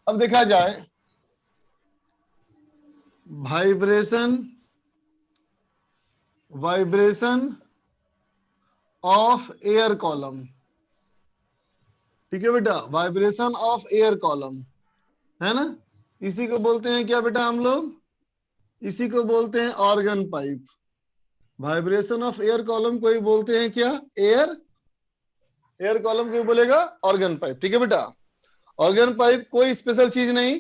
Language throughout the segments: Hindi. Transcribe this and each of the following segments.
अब देखा जाए वाइब्रेशन ऑफ एयर कॉलम। ठीक है बेटा, वाइब्रेशन ऑफ एयर कॉलम है ना, इसी को बोलते हैं क्या बेटा हम लोग, इसी को बोलते हैं organ pipe. Vibration of air column को ही बोलते हैं क्या, एयर कॉलम को ही बोलेगा ऑर्गन पाइप। ठीक है बेटा, ऑर्गन पाइप कोई स्पेशल चीज नहीं,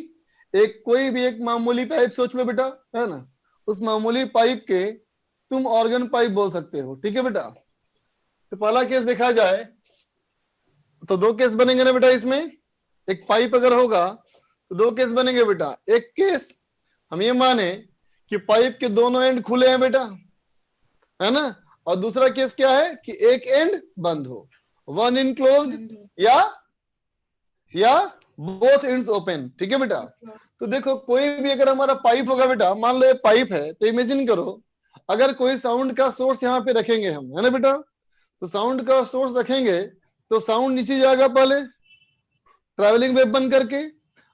एक कोई भी एक मामूली पाइप सोच लो बेटा, है ना, उस मामूली पाइप के तुम ऑर्गन पाइप बोल सकते हो। ठीक है बेटा, तो पहला केस देखा जाए तो दो केस बनेंगे ना बेटा इसमें, एक पाइप अगर होगा तो दो केस बनेंगे बेटा। एक केस हम ये माने कि पाइप के दोनों एंड खुले हैं बेटा, है ना, और दूसरा केस क्या है कि एक एंड बंद हो, वन इनक्लोज्ड या बोथ एंड्स ओपन। ठीक है बेटा, तो देखो कोई भी अगर हमारा पाइप होगा बेटा, मान लो ये पाइप है, तो इमेजिन करो अगर कोई साउंड का सोर्स यहाँ पे रखेंगे हम, है ना बेटा, तो साउंड का सोर्स रखेंगे तो साउंड नीचे जाएगा पहले ट्रैवलिंग वेव बन करके,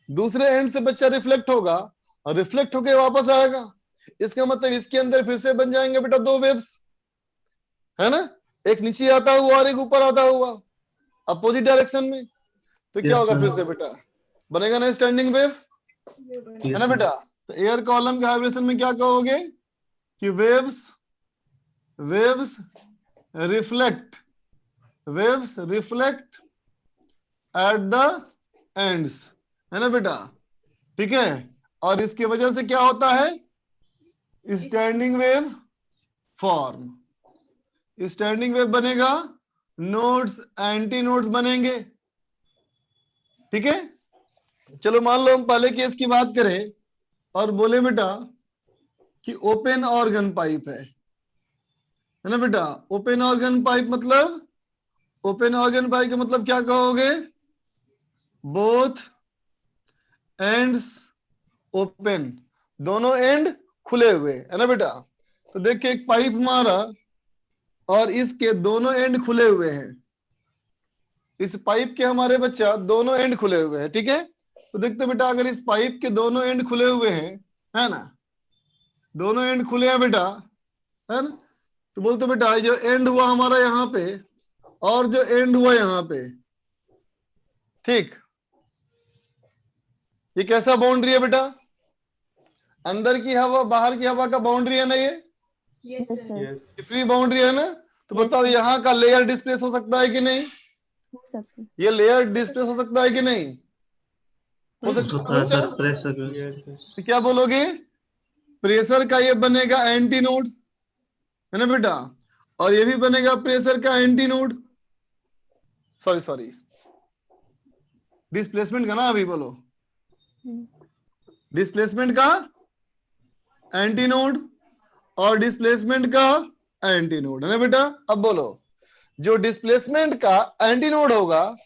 दूसरे एंड से बच्चा रिफ्लेक्ट होगा और रिफ्लेक्ट होके वापस आएगा। इसका मतलब इसके अंदर फिर से बन जाएंगे बेटा दो वेव्स, है ना, एक नीचे आता हुआ और एक ऊपर आता हुआ अपोजिट डायरेक्शन में। तो क्या होगा फिर से बेटा, बनेगा ना स्टैंडिंग वेव, है ना बेटा। तो एयर कॉलम के वाइब्रेशन में क्या कहोगे कि waves reflect at the ends, है ना बेटा। ठीक है, और इसकी वजह से क्या होता है, standing wave form, standing wave बनेगा, नोड्स एंटी नोड्स बनेंगे। ठीक है, चलो मान लो हम पहले केस की बात करें और बोले बेटा कि ओपन ऑर्गन पाइप है ना बेटा। ओपन ऑर्गन पाइप मतलब, ओपन ऑर्गन पाइप का मतलब क्या कहोगे, बोथ एंड्स ओपन, दोनों एंड खुले हुए, है ना बेटा। तो देखिए एक पाइप मारा और इसके दोनों एंड खुले हुए हैं, इस पाइप के हमारे बच्चा दोनों एंड खुले हुए हैं। ठीक है, तो देखते बेटा अगर इस पाइप के दोनों एंड खुले हुए हैं, है ना, दोनों एंड खुले हैं बेटा, है ना, तो बोलते बेटा जो एंड हुआ हमारा यहाँ पे और जो एंड हुआ यहाँ पे, ठीक, ये कैसा बाउंड्री है बेटा, अंदर की हवा बाहर की हवा का बाउंड्री है ना ये, यस सर, फ्री बाउंड्री है ना। तो बताओ यहाँ का लेयर डिस्प्लेस हो सकता है कि नहीं, ये लेयर डिस्प्लेस हो सकता है कि नहीं, हो सकता है सर, बच्चा। प्रेशर तो क्या बोलोगे, प्रेशर का ये बनेगा एंटी नोड, है ना बेटा, और ये भी बनेगा प्रेशर का एंटी नोड, सॉरी डिस्प्लेसमेंट का ना, अभी बोलो डिस्प्लेसमेंट का एंटी नोड और डिस्प्लेसमेंट का एंटी नोड, है ना बेटा। अब बोलो जो डिस्प्लेसमेंट का एंटी नोड होगा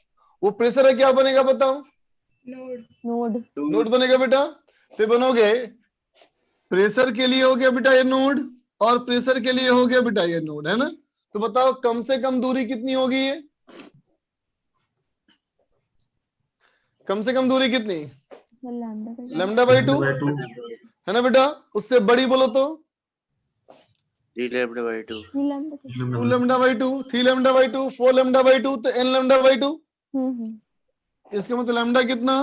वो प्रेशर है, क्या बनेगा बताओ, नोड बनेगा बेटा। तो बनोगे प्रेशर के लिए हो गया बेटा ये नोड और प्रेशर के लिए हो गया बेटा ये नोड, है ना। तो बताओ कम से कम दूरी कितनी होगी, ये कम से कम दूरी कितनी, λ/2 है ना बेटा। उससे बड़ी बोलो तो 3λ/2, 2λ/2, 3λ/2, 4λ/2, तो nλ/2। इसका मतलब लैम्डा कितना,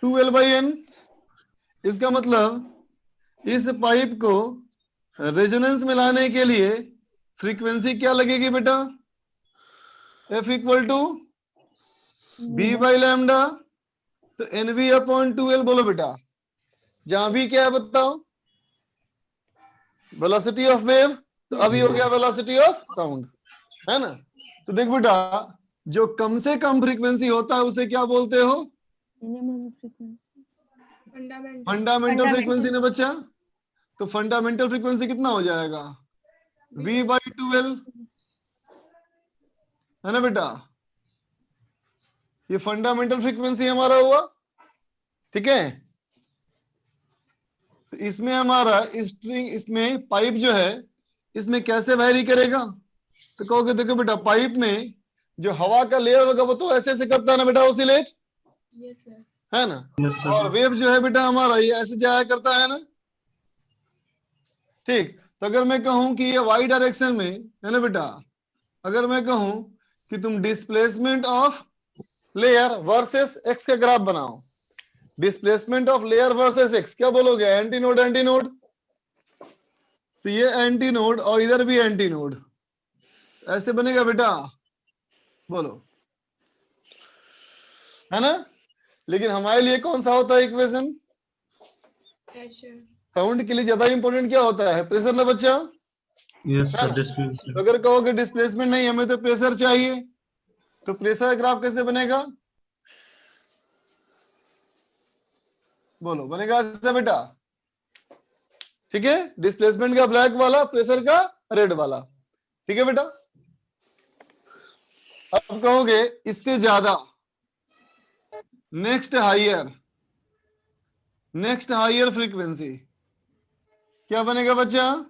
2l/n। इसका मतलब इस पाइप को रेजोनेंस में लाने के लिए फ्रीक्वेंसी क्या लगेगी बेटा, F = b/λ, तो NV/2l बोलो बेटा। जहां भी क्या है बताओ, वेलोसिटी ऑफ वेव, तो अभी हो गया वेलोसिटी ऑफ साउंड, है ना। तो देख बेटा जो कम से कम फ्रीक्वेंसी होता है उसे क्या बोलते हो, फंडामेंटल फ्रीक्वेंसी ना बच्चा। तो फंडामेंटल फ्रीक्वेंसी कितना हो जाएगा, V/2l, है ना बेटा। ये फंडामेंटल फ्रीक्वेंसी हमारा हुआ। ठीक है, तो इसमें हमारा स्ट्रिंग, इसमें पाइप जो है इसमें कैसे वैरी करेगा, तो कहोगे देखो बेटा पाइप में जो हवा का लेयर होगा वो तो ऐसे ऐसे करता है ना बेटा, ऑसिलेट, Yes, sir. है ना। Yes, sir. और वेव जो है बेटा हमारा ये ऐसे जाया करता है ना, ठीक। तो अगर मैं कहूं कि ये वाई डायरेक्शन में है ना बेटा, अगर मैं कहूं कि तुम displacement of layer versus x का ग्राफ बनाओ, displacement of layer versus x, क्या बोलोगे? Anti node anti node. तो ये एंटी नोड और इधर भी एंटी नोड, ऐसे बनेगा बेटा, बोलो, है ना। लेकिन हमारे लिए कौन सा होता है इक्वेशन? Pressure. साउंड के लिए ज्यादा इंपॉर्टेंट क्या होता है? प्रेशर ना बच्चा। Yes, sir. हाँ। Displacement. तो अगर कहोगे डिस्प्लेसमेंट नहीं, हमें तो प्रेशर चाहिए, तो प्रेशर ग्राफ कैसे बनेगा? बोलो, बनेगा ऐसा बेटा, ठीक है। डिस्प्लेसमेंट का ब्लैक वाला, प्रेशर का रेड वाला, ठीक है बेटा। अब कहोगे इससे ज्यादा, नेक्स्ट हाइयर फ्रीक्वेंसी, क्या बनेगा बच्चा?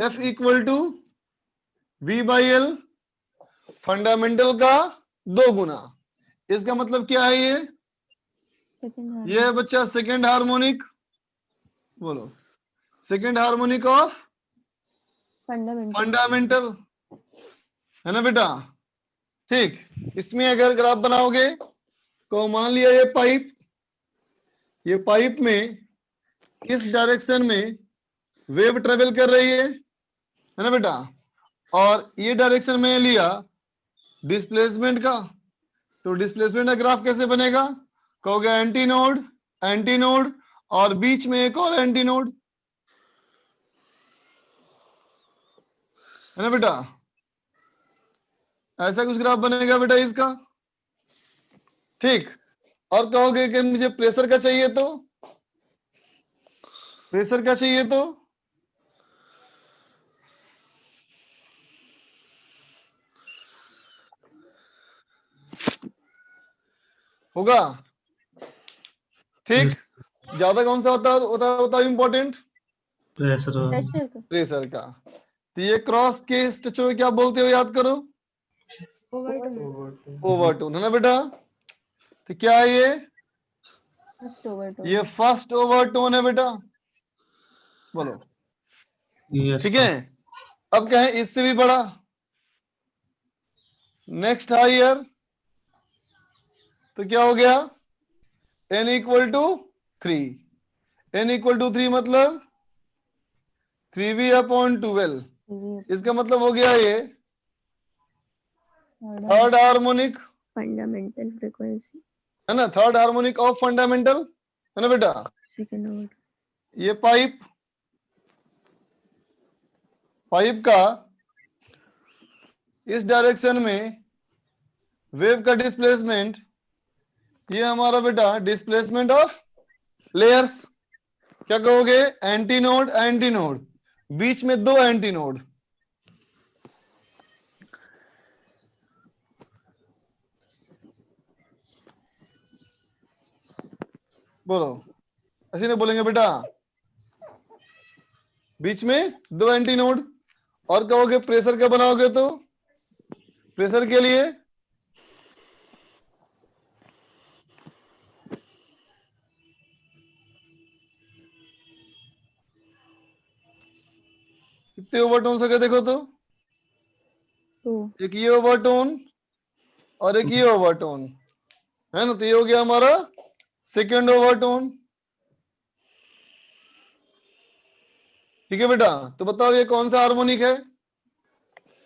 F equal to V by L, fundamental का 2 गुना। इसका मतलब क्या है? ये है बच्चा सेकेंड हार्मोनिक, बोलो, सेकेंड हार्मोनिक ऑफ फंडामेंटल, है ना बेटा, ठीक। इसमें अगर ग्राफ बनाओगे तो मान लिया ये पाइप में इस डायरेक्शन में वेव ट्रेवल कर रही है ना बेटा, और ये डायरेक्शन में लिया डिस्प्लेसमेंट का, तो डिस्प्लेसमेंट का ग्राफ कैसे बनेगा? कहोगे एंटी नोड और बीच में एक और एंटी नोड, है ना बेटा। ऐसा कुछ ग्राफ बनेगा बेटा इसका, ठीक। और कहोगे कि मुझे प्रेशर का चाहिए, तो प्रेशर का चाहिए तो होगा, ठीक। ज्यादा कौन सा होता है इंपॉर्टेंट? Pressure. प्रेशर का। तो ये क्रॉस के स्ट्रक्चर को क्या बोलते हो, याद करो? Overtone. ओवरटोन, है ना बेटा। तो क्या है ये फर्स्ट ओवरटोन है बेटा, बोलो, Yes, ठीक sir. है। अब क्या है इससे भी बड़ा, नेक्स्ट हायर, तो क्या हो गया? n equal to 3, n equal to 3 मतलब 3v/12, इसका मतलब हो गया ये थर्ड हार्मोनिक, फंडामेंटल फ्रीक्वेंसी, है ना, थर्ड हार्मोनिक ऑफ फंडामेंटल, है ना बेटा। Second order. ये पाइप का इस डायरेक्शन में वेव का डिस्प्लेसमेंट, ये हमारा बेटा डिस्प्लेसमेंट ऑफ लेयर्स, क्या कहोगे? एंटी नोड, बीच में 2 एंटी नोड, बोलो, ऐसे नहीं बोलेंगे बेटा, बीच में 2 एंटी नोड। और कहोगे प्रेशर का बनाओगे तो प्रेशर के लिए कितने ओवरटोन हो गए देखो तो, एक ये ओवरटोन और एक ये ओवरटोन, है ना। तो ये हो गया हमारा सेकेंड ओवरटोन, ठीक है बेटा। तो बताओ ये कौन सा हार्मोनिक है?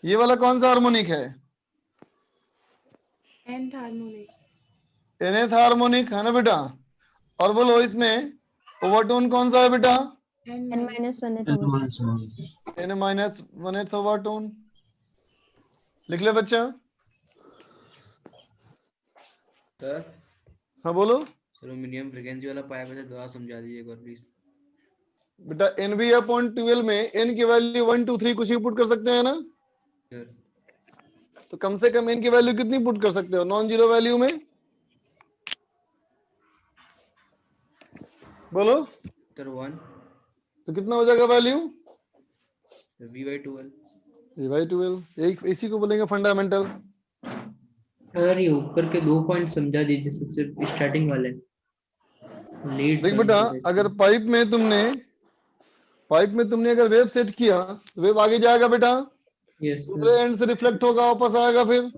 ये वाला कौन सा हार्मोनिक है? Nth harmonic. nth हार्मोनिक, है ना बेटा। और बोलो इसमें ओवरटोन कौन सा है बेटा? N n minus. minus 1 n minus 1/8 overtone, लिख ले बच्चा। सर हाँ बोलो एल्यूमिनियम फ्रीक्वेंसी वाला पाइप है, दोबारा समझा दीजिए एक बार प्लीज। बेटा, NV/12 में n की वैल्यू 1 2 3 कुछ भी पुट कर सकते हैं ना, सर तो कम से कम n की वैल्यू कितनी पुट कर सकते हो नॉन जीरो वैल्यू में? बोलो, सर 1 तो कितना हो जाएगा वैल्यू? V/12। V/12, एक इसी को बोलेंगे फंडामेंटल, अगर ये ऊपर के 2 पॉइंट समझा दीजिए, सबसे स्टार्टिंग वाले लेट देख बेटा, अगर पाइप में तुमने अगर वेव सेट किया तो वेव आगे जाएगा बेटा, यस दूसरे एंड से रिफ्लेक्ट होगा, वापस आएगा फिर।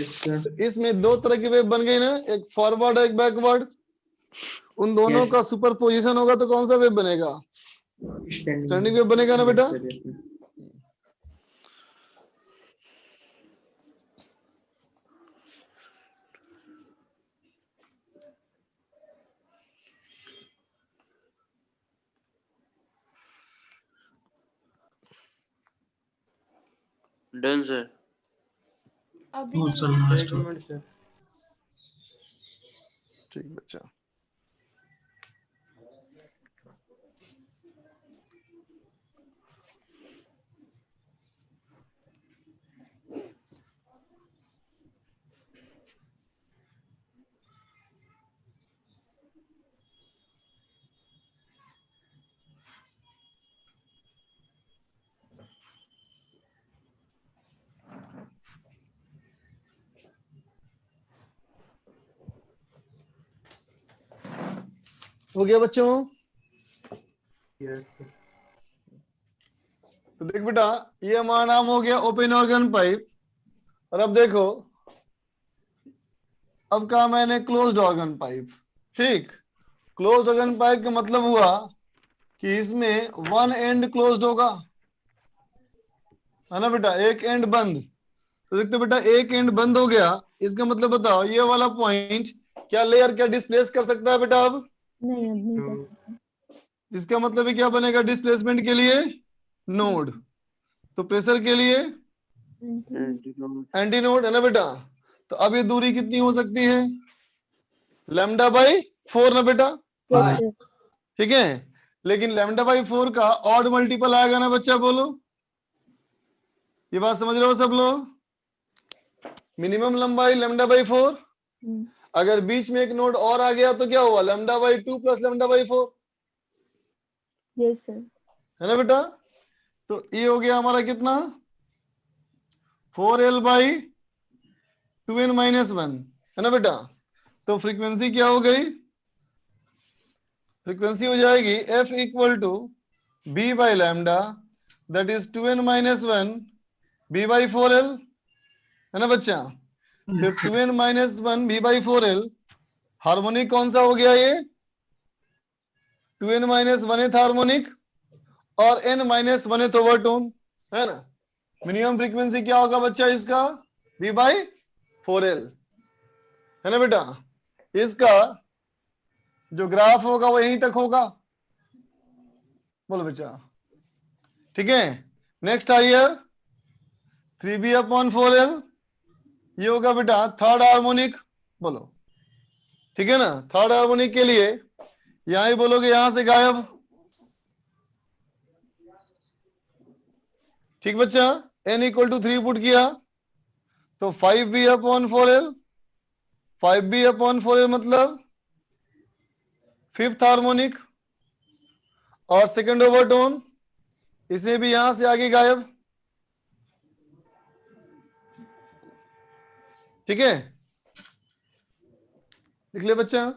सर। तो इसमें दो तरह की वेव बन गई ना, एक फॉरवर्ड एक बैकवर्ड। उन दोनों Yes. का सुपर पोजिशन होगा तो कौन सा वेव बनेगा? स्टैंडिंग वेव बनेगा ना बेटा। Done sir. अभी और नहीं सर है। लास्ट एक मिनट सर। ठीक बच्चा। हो गया बच्चों? Yes sir. तो देख बेटा, ये हमारा नाम हो गया ओपन ऑर्गन पाइप। और अब देखो, अब कहा मैंने क्लोज्ड ऑर्गन पाइप। ठीक, क्लोज्ड ऑर्गन पाइप का मतलब हुआ कि इसमें वन एंड क्लोज्ड होगा, है ना बेटा, एक एंड बंद। तो देखते बेटा, एक एंड बंद हो गया, इसका मतलब बताओ ये वाला पॉइंट क्या लेयर क्या डिस्प्लेस कर सकता है बेटा? अब नहीं, अब नहीं कर सकता। इसका मतलब है क्या बनेगा डिस्प्लेसमेंट के लिए? नोड। तो प्रेशर के लिए एंटी नोड, है ना बेटा। तो अब ये दूरी कितनी हो सकती है? लैम्डा बाई 4 ना बेटा। Yes sir. ठीक है, लेकिन लैम्डा बाई 4 का ऑड मल्टीपल आएगा ना बच्चा, बोलो। ये बात समझ रहे हो सब लोग? मिनिमम लंबाई लैम्डा बाई 4। अगर बीच में एक नोड और आ गया तो क्या हुआ? Lambda by 2 plus lambda by 4, yes sir. है ना बेटा। तो ये हो गया हमारा कितना? 4L बाई 2n माइनस 1, है ना बेटा। तो फ्रीक्वेंसी क्या हो गई? फ्रीक्वेंसी हो जाएगी F equal to B by lambda, that is 2n minus 1 B by 4L, है ना बच्चा। फिर 2n minus 1 B by 4L, harmonic कौन सा हो गया ये? 2n माइनस 1th हार्मोनिक और n माइनस 1th ओवरटोन, है ना। मिनिमम फ्रीक्वेंसी क्या होगा बच्चा इसका? B बाई 4L, है ना बेटा। इसका जो ग्राफ होगा वो यहीं तक होगा, बोलो बच्चा। ठीक है, नेक्स्ट आइए 3B अपॉन 4L, ये होगा बेटा थर्ड हार्मोनिक, बोलो। ठीक है ना, थर्ड हार्मोनिक के लिए यहां ही बोलोगे, यहां से गायब। ठीक बच्चा, n इक्वल टू 3 पुट किया तो 5B upon 4L, 5B upon 4L मतलब फिफ्थ हार्मोनिक और सेकंड ओवरटोन, इसे भी यहां से आगे गायब। ठीक है, लिख ले बच्चा।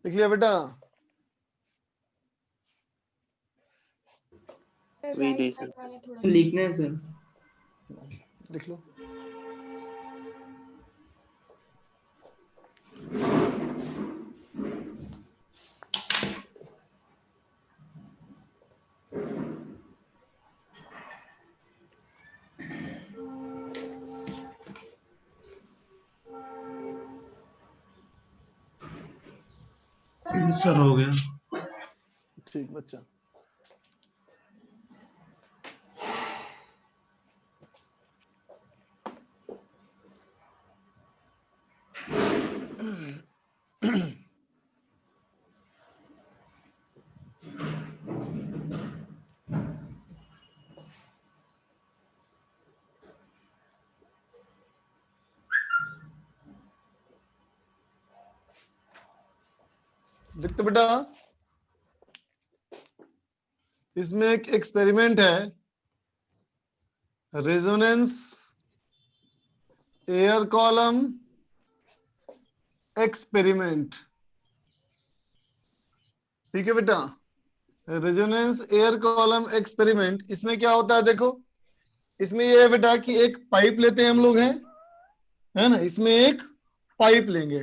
लिख लिया बेटा? VD right sir. साइड वाला थोड़ा सा लिखना है सर। लिख लो। आंसर हो गया। ठीक बच्चा। देखते बेटा, इसमें एक एक्सपेरिमेंट है, रेजोनेंस एयर कॉलम एक्सपेरिमेंट। ठीक है बेटा, रेजोनेंस एयर कॉलम एक्सपेरिमेंट। इसमें क्या होता है देखो, इसमें ये है बेटा कि एक पाइप लेते हैं हम लोग, है ना, इसमें एक पाइप लेंगे,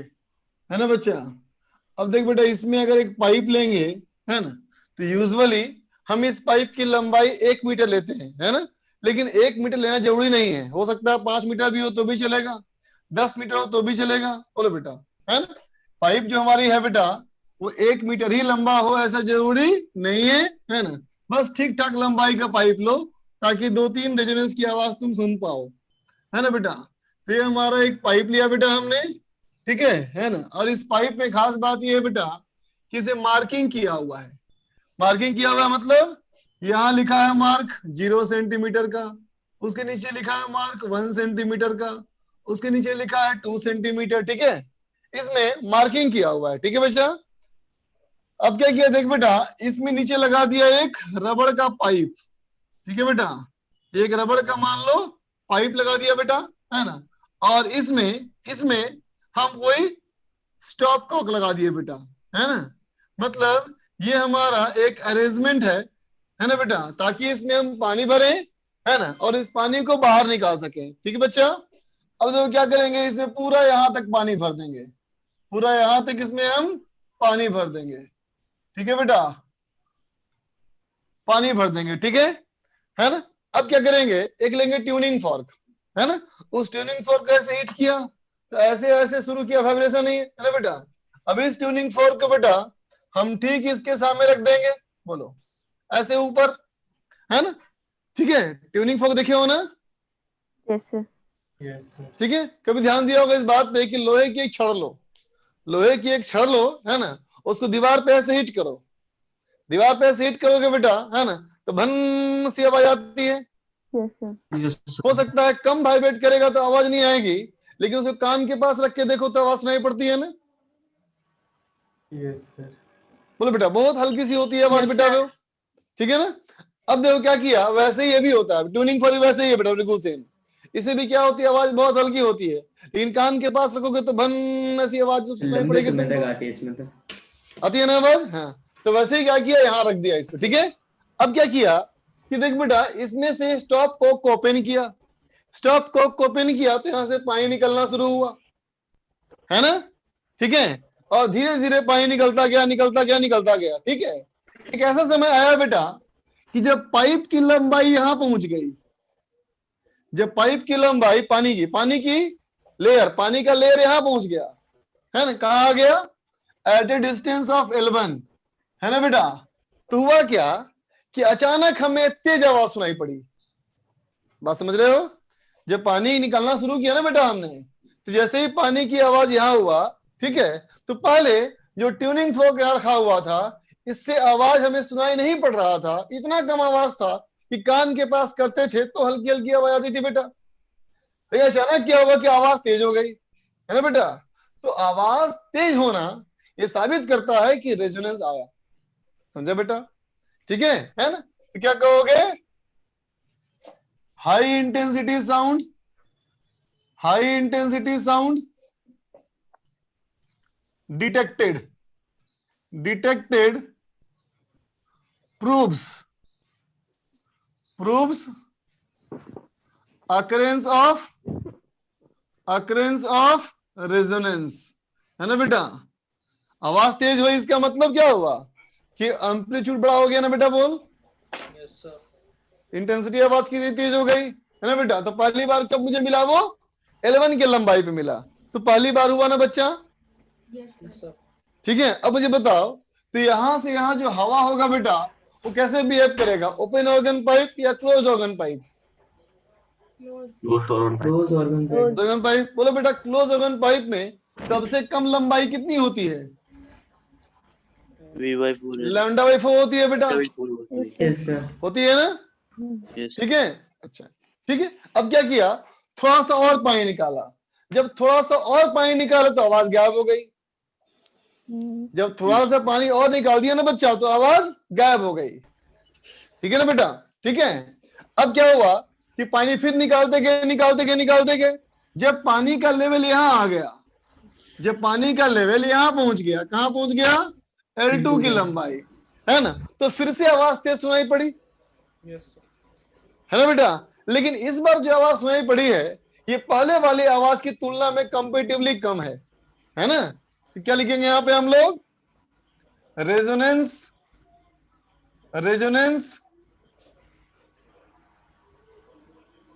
है ना बच्चा। अब देख बेटा, इसमें अगर एक पाइप लेंगे, है ना, तो यूजुअली हम इस पाइप की लंबाई 1 मीटर लेते हैं, है ना। लेकिन 1 मीटर लेना जरूरी नहीं है, हो सकता है 5 मीटर भी हो तो भी चलेगा, 10 मीटर हो तो भी चलेगा। बोलो बेटा, है ना। पाइप जो हमारी है बेटा, वो 1 मीटर ही लंबा हो ऐसा जरूरी नहीं है ना। बस ठीक ठाक लंबाई का पाइप लो, ताकि 2-3 रेजोनेंस की आवाज तुम सुन पाओ, है ना बेटा। तो ये हमारा एक पाइप लिया बेटा हमने, ठीक है ना। और इस पाइप में खास बात ये है बेटा कि इसे मार्किंग किया हुआ है। मार्किंग किया हुआ मतलब यहाँ लिखा है मार्क 0 सेंटीमीटर का, उसके नीचे लिखा है मार्क 1 सेंटीमीटर का, उसके नीचे लिखा है 2 सेंटीमीटर। ठीक है, इसमें मार्किंग किया हुआ है। ठीक है बच्चा। अब क्या किया देख बेटा, इसमें नीचे लगा दिया एक रबड़ का पाइप। ठीक है बेटा, एक रबड़ का मान लो पाइप लगा दिया बेटा, है ना। और इसमें इसमें हम कोई स्टॉप कॉक लगा दिए बेटा, है ना। मतलब ये हमारा एक अरेंजमेंट है ना बेटा, ताकि इसमें हम पानी भरें, है ना, और इस पानी को बाहर निकाल सकें। ठीक है बच्चा। अब देखो क्या करेंगे, इसमें पूरा यहां तक पानी भर देंगे, पूरा यहां तक इसमें हम पानी भर देंगे। ठीक है बेटा, पानी भर देंगे, ठीक है ना। अब क्या करेंगे, एक लेंगे ट्यूनिंग फॉर्क, है ना। उस ट्यूनिंग फॉर्क को ऐसे हिट किया तो ऐसे ऐसे शुरू किया, वाइब्रेशन नहीं है ना बेटा। अब इस ट्यूनिंग फॉर्क को बेटा हम ठीक इसके सामने रख देंगे, बोलो ऐसे ऊपर, है ना। ठीक है, ट्यूनिंग फॉर्क देखे हो ना? Yes sir. ठीक है, कभी ध्यान दिया होगा इस बात पे कि लोहे की एक छड़ लो, लोहे की एक छड़ लो, है ना, उसको दीवार पे ऐसे हिट करो, दीवार पे ऐसे हिट करोगे बेटा, है ना, तो भन सी आवाज आती है। Yes sir. यस हो सर। सकता है कम वाइब्रेट करेगा तो आवाज नहीं आएगी, लेकिन उसको कान के पास रख के देखो तो आवाज सुनाई पड़ती है ना। बोलो बेटा, बहुत हल्की सी होती है आवाज बेटा वो, ठीक है ना। अब देखो क्या किया, वैसे ही ये भी होता है, ट्यूनिंग फॉर्क वैसे ही है बेटा, बिल्कुल सेम। इसे भी क्या होती है, आवाज बहुत हल्की होती है, लेकिन कान के पास रखोगे तो भन ऐसी आवाज सुनाई लंबे पड़ेगी समय तक तुमको, आती है इसमें तो। आती है ना आवाज। हाँ, तो वैसे ही क्या किया, यहाँ रख दिया इसको। ठीक है, अब क्या किया कि देख बेटा, इसमें से स्टॉप कोक को ओपन किया, स्टॉप कोक को ओपन किया तो यहां से पानी निकलना शुरू हुआ, है ना। ठीक है, और धीरे धीरे पानी निकलता गया, निकलता गया, निकलता गया। ठीक है, एक ऐसा समय आया बेटा कि जब पाइप की लंबाई यहां पहुंच गई, जब पाइप की लंबाई पानी की लेयर, पानी का लेयर यहां पहुंच गया, है ना, कहा आ गया eight A distance of L1, है ना बेटा। तो हुआ क्या कि अचानक हमें तेज आवाज सुनाई पड़ी। बात समझ रहे हो? जब पानी निकलना शुरू किया ना बेटा हमने, तो जैसे ही पानी की आवाज यहां हुआ, ठीक है, तो पहले जो ट्यूनिंग फोर्क यहां रखा हुआ था, इससे आवाज हमें सुनाई नहीं पड़ रहा था, इतना कम आवाज था कि कान के पास करते थे तो हल्की हल्की आवाज आती थी बेटा। लेकिन अचानक क्या हुआ कि आवाज तेज हो गई, है ना बेटा। तो आवाज तेज होना ये साबित करता है कि रेजोनेंस आया, समझा बेटा। ठीक है ना। तो क्या कहोगे, high intensity sound, high intensity sound detected, detected proves occurrence of resonance, है ना बेटा। आवाज तेज हुई इसका मतलब क्या हुआ कि एम्पलीट्यूड बड़ा हो गया ना बेटा, बोल। इंटेंसिटी आवाज की तेज हो गई, है ना बेटा। तो पहली बार कब मुझे मिला वो L1 की लंबाई पे मिला, तो पहली बार हुआ ना बच्चा। Yes sir. ठीक है, अब मुझे बताओ, तो यहां से यहां जो हवा होगा बेटा वो कैसे बिहेव करेगा, ओपन ऑर्गन पाइप या close organ pipe? Close organ पे। Organ pipe. बोलो बेटा, क्लोज ऑर्गन पाइप में सबसे कम लंबाई कितनी होती है? V/4 है। λ/4 होती है बेटा, यस सर। होती है ना। Yes. ठीक है, अच्छा ठीक है। अब क्या किया, थोड़ा सा और पानी निकाला। जब थोड़ा सा और पानी निकाला तो आवाज गायब हो गई। जब थोड़ा सा पानी और निकाल दिया ना बच्चा तो आवाज गायब हो गई। ठीक है ना बेटा, ठीक है। अब क्या हुआ कि पानी फिर निकालते गए। जब पानी का लेवल यहां आ गया, जब पानी का लेवल यहां पहुंच गया, कहां पहुंच गया? L2 की लंबाई, है ना। तो फिर से आवाज तेज सुनाई पड़ी, है ना बेटा। लेकिन इस बार जो आवाज सुनाई पड़ी है ये पहले वाली आवाज की तुलना में कंपेरेटिवली कम है ना। तो क्या लिखेंगे यहां पे हम लोग?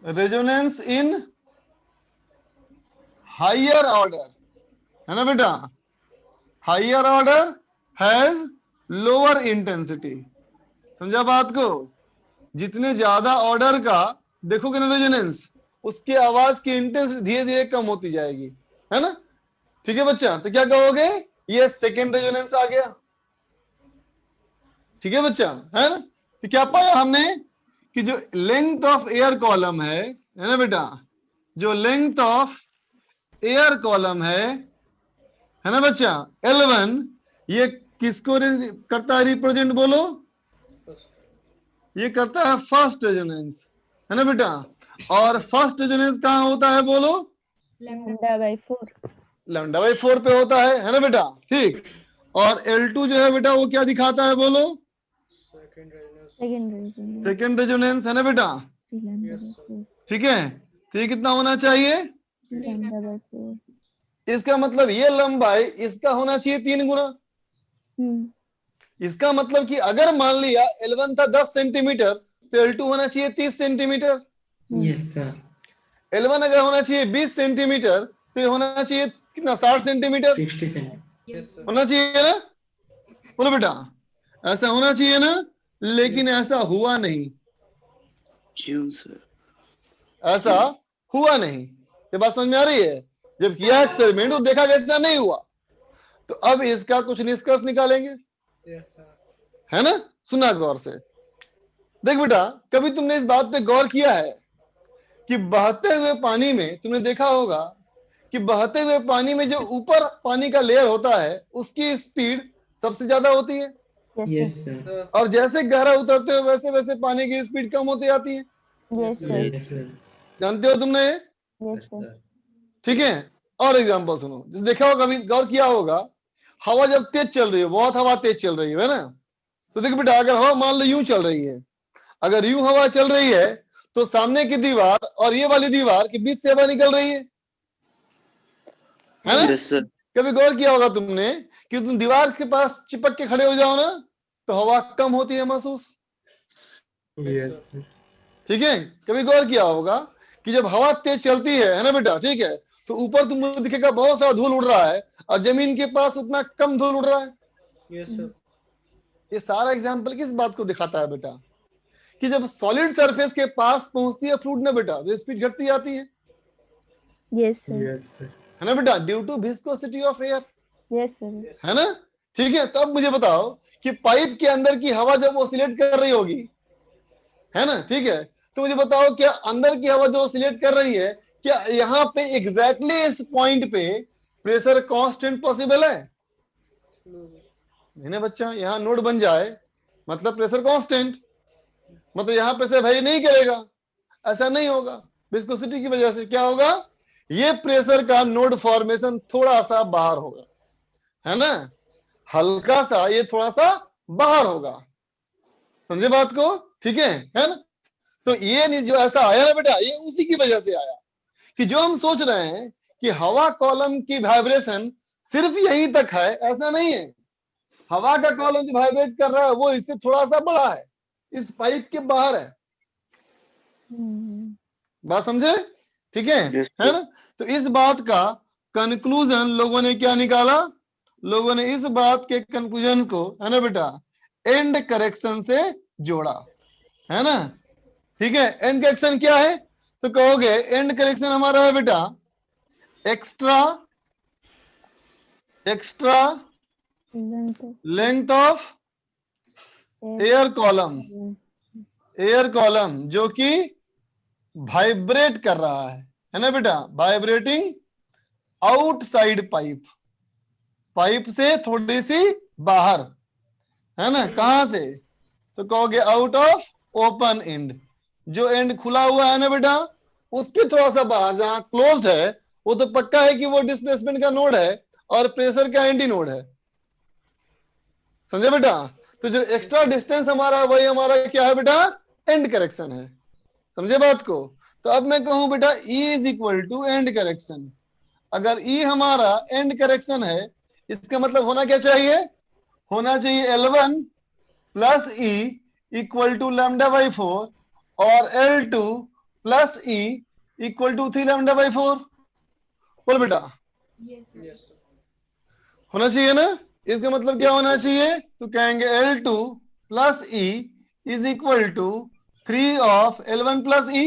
रेजोनेंस इन हायर ऑर्डर, है ना बेटा। Higher order has lower intensity. समझा बात को? जितने ज्यादा ऑर्डर का देखोगे ना रेजोनेंस, उसकी आवाज की इंटेंसिटी धीरे धीरे कम होती जाएगी, है ना। ठीक है बच्चा, तो क्या कहोगे? ये सेकेंड रेजोनेंस आ गया। ठीक है बच्चा, है ना। तो क्या पाया हमने कि जो लेंथ ऑफ एयर कॉलम है ना बेटा, जो लेंथ ऑफ एयर कॉलम है ना बच्चा, L1, ये किसको करता है रिप्रेजेंट? बोलो, ये करता है फर्स्ट रेजोनेंस, है ना बेटा। और फर्स्ट रेजोनेंस कहां होता है? बोलो, λ/4। λ/4 पे होता है ना बेटा, ठीक। और L2 जो है बेटा वो क्या दिखाता है? बोलो, सेकेंड रेजोनेंस, है ना बेटा। ठीक है, तो ये कितना होना चाहिए? λ/4। इसका मतलब ये लंबाई इसका होना चाहिए 3 गुना। इसका मतलब कि अगर मान लिया L1 था 10 सेंटीमीटर तो L2 होना चाहिए 30 सेंटीमीटर। Yes sir. L1 अगर होना चाहिए 20 सेंटीमीटर तो ये होना चाहिए कितना? 60 सेंटीमीटर 60 सेंटीमीटर। होना चाहिए ना। बोलो बेटा, ऐसा होना चाहिए ना, लेकिन ऐसा हुआ नहीं। क्यों सर? ऐसा हुआ नहीं। ये बात समझ में आ रही है? जब किया एक्सपेरिमेंट तो देखा गया ऐसा नहीं हुआ। तो अब इसका कुछ निष्कर्ष निकालेंगे, है ना। सुना गौर से। देख बेटा, कभी तुमने इस बात पे गौर किया है कि बहते हुए पानी में तुमने देखा होगा कि बहते हुए पानी में जो ऊपर पानी का लेयर होता है उसकी स्पीड सबसे ज्यादा होती है, यस सर। और जैसे गहरा उतरते हो वैसे वैसे पानी की स्पीड कम होती जाती है। Yes sir. Yes sir. जानते हो तुमने ये? Yes sir. ठीक है। और एग्जांपल सुनो, जैसे देखा होगा, कभी गौर किया होगा, हवा जब तेज चल रही है, बहुत हवा तेज चल रही है ना, तो देखो बेटा, अगर हवा मान लो यूं चल रही है, अगर यूं हवा चल रही है तो सामने की दीवार और ये वाली दीवार के बीच से हवा निकल रही है ना। Yes sir. कभी गौर किया होगा तुमने कि तुम दीवार के पास चिपक के खड़े हो जाओ ना तो हवा कम होती है महसूस। ठीक है, कभी गौर किया होगा कि जब हवा तेज चलती है ना बेटा, ठीक है, तो ऊपर तुमको दिखेगा बहुत सारा धूल उड़ रहा है और जमीन के पास उतना कम धूल उड़ रहा है। ये सारा एग्जाम्पल किस बात को दिखाता है बेटा, कि जब सॉलिड सरफेस के पास पहुंचती है फ्लूइड ना बेटा तो स्पीड घटती जाती है, यस सर। है ना बेटा, due to viscosity of air, yes sir. है ना। ठीक है, तो अब मुझे बताओ कि पाइप के अंदर की हवा जब ऑसिलेट कर रही होगी, है ना, ठीक है, तो मुझे बताओ क्या अंदर की हवा जो ऑसिलेट कर रही है, क्या यहाँ पे एग्जैक्टली इस पॉइंट पे प्रेशर कांस्टेंट पॉसिबल है? नहीं ना बच्चा, यहाँ नोड बन जाए मतलब प्रेशर कांस्टेंट, मतलब यहाँ प्रेशर वेरी नहीं करेगा, ऐसा नहीं होगा। विस्कोसिटी की वजह से क्या होगा, ये प्रेशर का नोड फॉर्मेशन थोड़ा सा बाहर होगा, है ना। हल्का सा ये थोड़ा सा बाहर होगा, समझे बात को? ठीक है ना? तो ये जो ऐसा आया ना बेटा, ये उसी की वजह से आया कि जो हम सोच रहे हैं कि हवा कॉलम की वाइब्रेशन सिर्फ यहीं तक है, ऐसा नहीं है। हवा का कॉलम जो वाइब्रेट कर रहा है वो इससे थोड़ा सा बड़ा है, इस पाइप के बाहर है। बात समझे? ठीक है ना? तो इस बात का कंक्लूजन लोगों ने क्या निकाला? लोगों ने इस बात के कंक्लूजन को, है ना बेटा, एंड करेक्शन से जोड़ा, है ना? ठीक है, एंड करेक्शन क्या है? तो कहोगे एंड करेक्शन हमारा है बेटा extra length of air column जो कि वाइब्रेट कर रहा है ना बेटा, वाइब्रेटिंग आउटसाइड पाइप से थोड़ी सी बाहर, है ना? कहां से? तो कहोगे आउट ऑफ ओपन एंड, जो एंड खुला हुआ है ना बेटा उसके थोड़ा सा बाहर, जहां क्लोज्ड है वो तो पक्का है कि वो डिस्प्लेसमेंट का नोड है और प्रेशर का एंटी नोड है, समझे बेटा? तो जो एक्स्ट्रा डिस्टेंस हमारा वही हमारा क्या है बेटा? एंड करेक्शन है, समझे बात को? तो अब मैं कहूं बेटा E is equal to end correction. अगर E हमारा एंड करेक्शन है, इसका मतलब होना क्या चाहिए? होना चाहिए L1 plus E equal to λ/4 और L2 plus E equal to 3 λ/4। बोल बेटा, Yes, sir. Yes, sir. होना चाहिए ना? इसका मतलब क्या होना चाहिए? तो कहेंगे L2 plus E is equal to 3 of L1 plus E।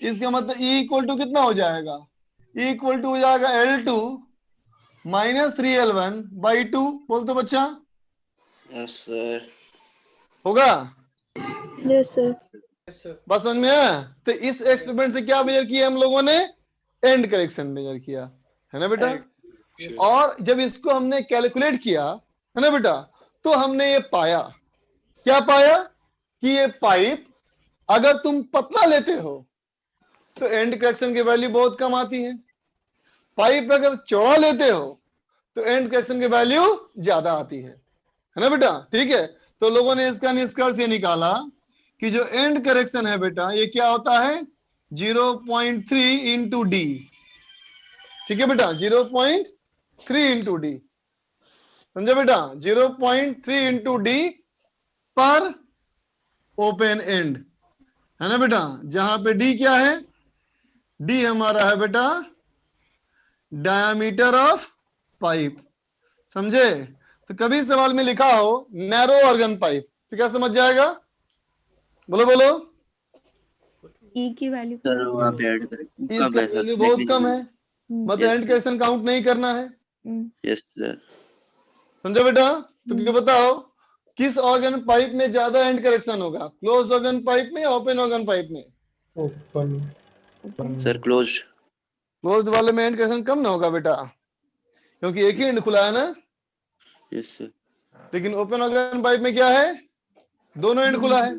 इसका मतलब E इक्वल टू कितना हो जाएगा? E इक्वल टू हो जाएगा L2 माइनस 3L1/2। बोल तो बच्चा, Yes, sir. होगा? Yes, sir. Yes, sir. बस समझ में आया? तो इस एक्सपेरिमेंट से क्या मेजर किया हम लोगों ने? एंड करेक्शन मेजर किया, है ना बेटा? Yes, sir. और जब इसको हमने कैलकुलेट किया, है ना बेटा, तो हमने ये पाया, क्या पाया? कि ये पाइप अगर तुम पतला लेते हो तो एंड करेक्शन की वैल्यू बहुत कम आती है, पाइप अगर चौड़ा लेते हो तो एंड करेक्शन की वैल्यू ज्यादा आती है ना बेटा? ठीक है, तो लोगों ने इसका निष्कर्ष ये निकाला कि जो एंड करेक्शन है बेटा ये क्या होता है? 0.3 इंटू डी। ठीक है बेटा, 0.3 इंटू डी, समझे बेटा? 0.3 इंटू डी पर ओपन एंड, है ना बेटा? जहां पे डी क्या है? डी हमारा है बेटा डायामीटर ऑफ पाइप, समझे? तो कभी सवाल में लिखा हो नैरो ऑर्गन पाइप तो क्या समझ जाएगा? बोलो बोलो। E की वैल्यू सर वहाँ पे ऐड करें इसका वैल्यू बहुत कम है, मतलब एंड करेक्शन काउंट नहीं करना है, यस सर। समझे बेटा? तो क्या बताओ किस ऑर्गन पाइप में ज्यादा एंड करेक्शन होगा? क्लोज ऑर्गन पाइप में या ओपन ऑर्गन पाइप में? Sir close. क्लोज्ड वाले में एंड करेक्शन कम ना होगा बेटा, क्योंकि एक ही एंड खुला है ना। Yes sir. लेकिन ओपन ऑर्गन पाइप में क्या है? दोनों एंड खुला है,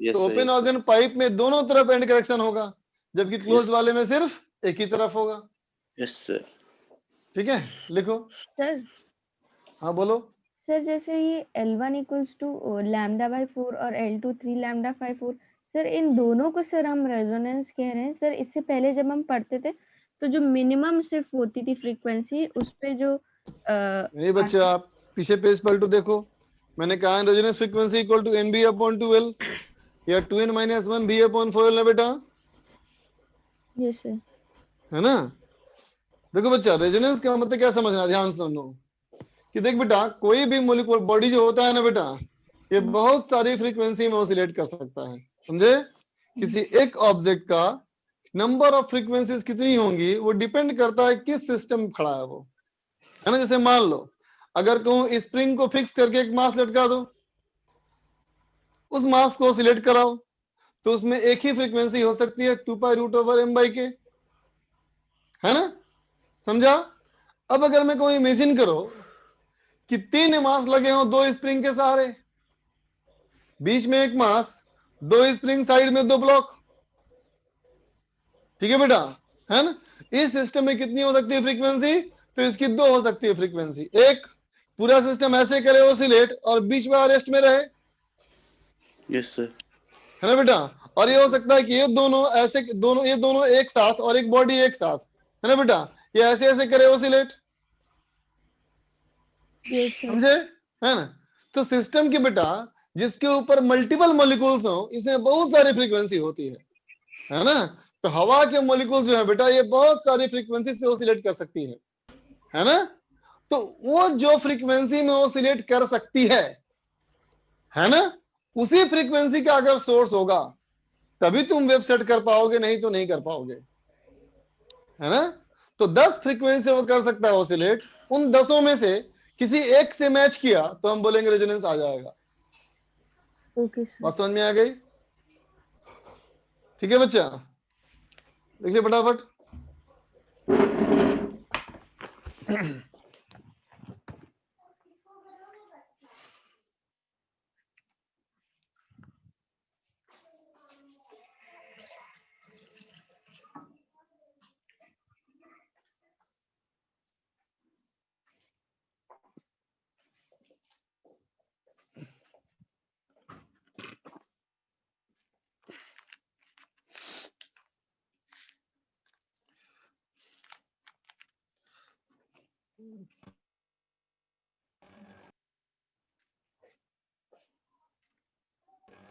यस तो ओपन सर। ऑर्गन पाइप में दोनों तरफ एंड करेक्शन होगा, जबकि क्लोज वाले में सिर्फ एक ही तरफ होगा। Yes sir. ठीक है, लिखो। सर। हाँ बोलो। सर जैसे ये L1 इक्वल्स टू λ/4 और L2 3 λ/4, सर इन दोनों को सर हम रेजोनेंस कह रहे हैं। सर इससे पहले जब हम पढ़ते थे तो जो मिनिमम सिर्फ होती थी फ्रीक्वेंसी, उस पे जो नहीं बच्चा, आप पीछे पेज पलटो, देखो मैंने कहा resonance frequency equal to NB/2L या 2n-1 B/4L ना बेटा, यस सर। है ना? देखो बच्चा, रेजोनेंस का मतलब क्या समझना, ध्यान से सुनो कि देख बेटा, कोई भी मोलिकुलर बॉडी जो होता है ना बेटा, ये बहुत सारी फ्रीक्वेंसी में ऑसिलेट कर सकता है, समझे? किसी एक ऑब्जेक्ट का नंबर ऑफ फ्रीक्वेंसीज कितनी होंगी वो डिपेंड करता है किस सिस्टम में खड़ा है वो, है ना? जैसे मान लो अगर कहूं स्प्रिंग को फिक्स करके एक मास लटका दो, उस मास को ऑसिलेट कराओ, तो उसमें एक ही फ्रीक्वेंसी हो सकती है 2π√m/k, है ना? समझा? अब अगर मैं कहूं इमेजिन करो कि 3 मास लगे हो 2 स्प्रिंग के सहारे, बीच में एक मास, 2 स्प्रिंग, साइड में 2 ब्लॉक, ठीक है बेटा, है ना? इस सिस्टम में कितनी हो सकती है फ्रीक्वेंसी? तो इसकी 2 हो सकती है फ्रीक्वेंसी, एक पूरा सिस्टम ऐसे करे ऑसिलेट और बीच में रेस्ट में रहे, Yes, sir. है ना बेटा। और ये हो सकता है कि ये दोनों ऐसे, ये दोनों एक साथ और एक बॉडी एक साथ, है ना बेटा, ये ऐसे ऐसे करे ऑसिलेट, यस सर। समझे, है ना। तो सिस्टम की बेटा जिसके ऊपर मल्टीपल मॉलिक्यूल्स हो, इसमें बहुत सारी फ्रीक्वेंसी होती है ना। तो हवा के मॉलिक्यूल जो है बेटा, ये बहुत सारी फ्रीक्वेंसी से ऑसिलेट कर सकती है ना। तो वो जो फ्रीक्वेंसी में ऑसिलेट कर सकती है ना, उसी फ्रीक्वेंसी का अगर सोर्स होगा तभी तुम वेव सेट कर पाओगे, नहीं तो नहीं कर पाओगे, है ना। तो 10 फ्रीक्वेंसी वो कर सकता है ऑसिलेट, उन 10 में से किसी एक से मैच किया तो हम बोलेंगे रेजोनेंस आ जाएगा। Okay sir. बात समझ में आ गई? ठीक है बच्चा, देखिए फटाफट।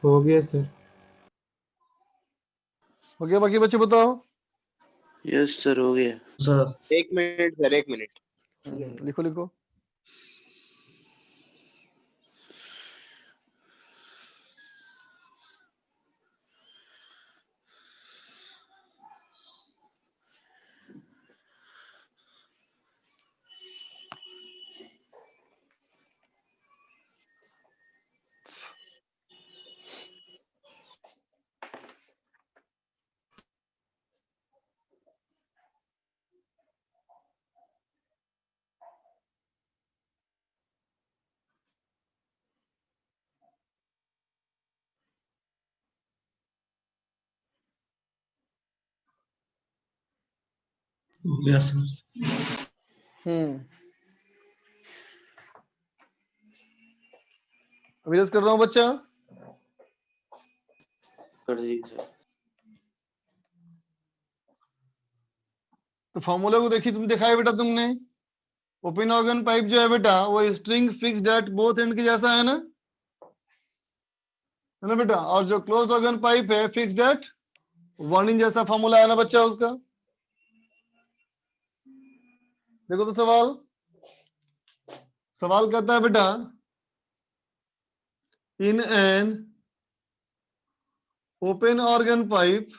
हो गया सर। हो गया, बाकी बच्चे बताओ। Yes, sir. हो गया। Sir 1 minute sir, 1 minute. लिखो लिखो। हो गया सर। अभी कर रहा हूं बच्चा। कर दीजिए सर। तो फॉर्मूले को देखिए, तुम दिखाया बेटा तुमने, ओपन ऑर्गन पाइप जो है बेटा वो string fixed at both and के जैसा है ना बेटा। और जो क्लोज ऑर्गन पाइप है फिक्स्ड एट वन इंच जैसा फॉर्मूला है ना बच्चा उसका। देखो तो सवाल कहता है बेटा, in an open organ pipe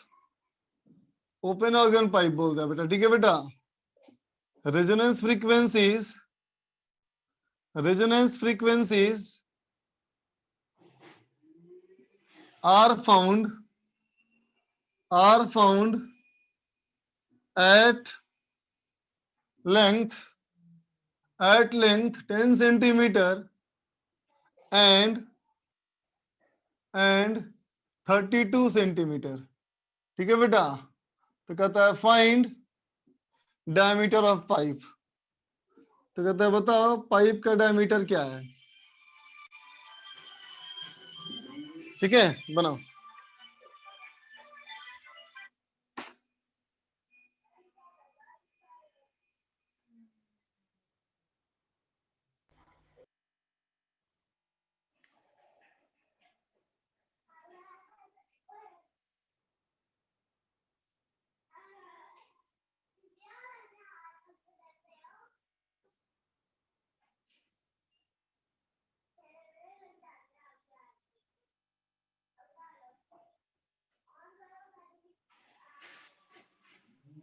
बोलता है बेटा, ठीक है बेटा। Resonance frequencies are found at length 10 centimeter and 32 centimetre, ठीक है बेटा। तो कहता है फाइंड डायमीटर ऑफ पाइप। तो कहता है बताओ पाइप का डायमीटर क्या है, ठीक है, बनाओ।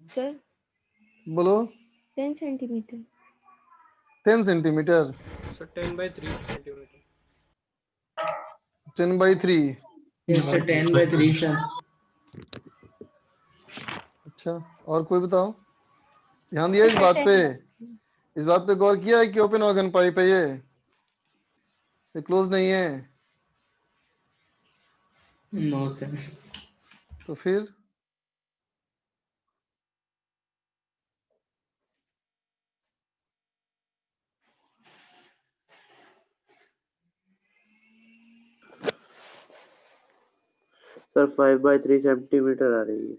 सर बोलो 10 centimetre. 10 centimetre, sir 10/3 centimetre. 10/3। Yes sir 10/3 sir. अच्छा, और कोई बताओ, ध्यान दिया इस सर बात 10 पे, इस बात पे गौर किया है कि ओपन ऑर्गन पाइप है ये क्लोज नहीं है। No sir. तो फिर सर 5/3 सेंटीमीटर आ रही है।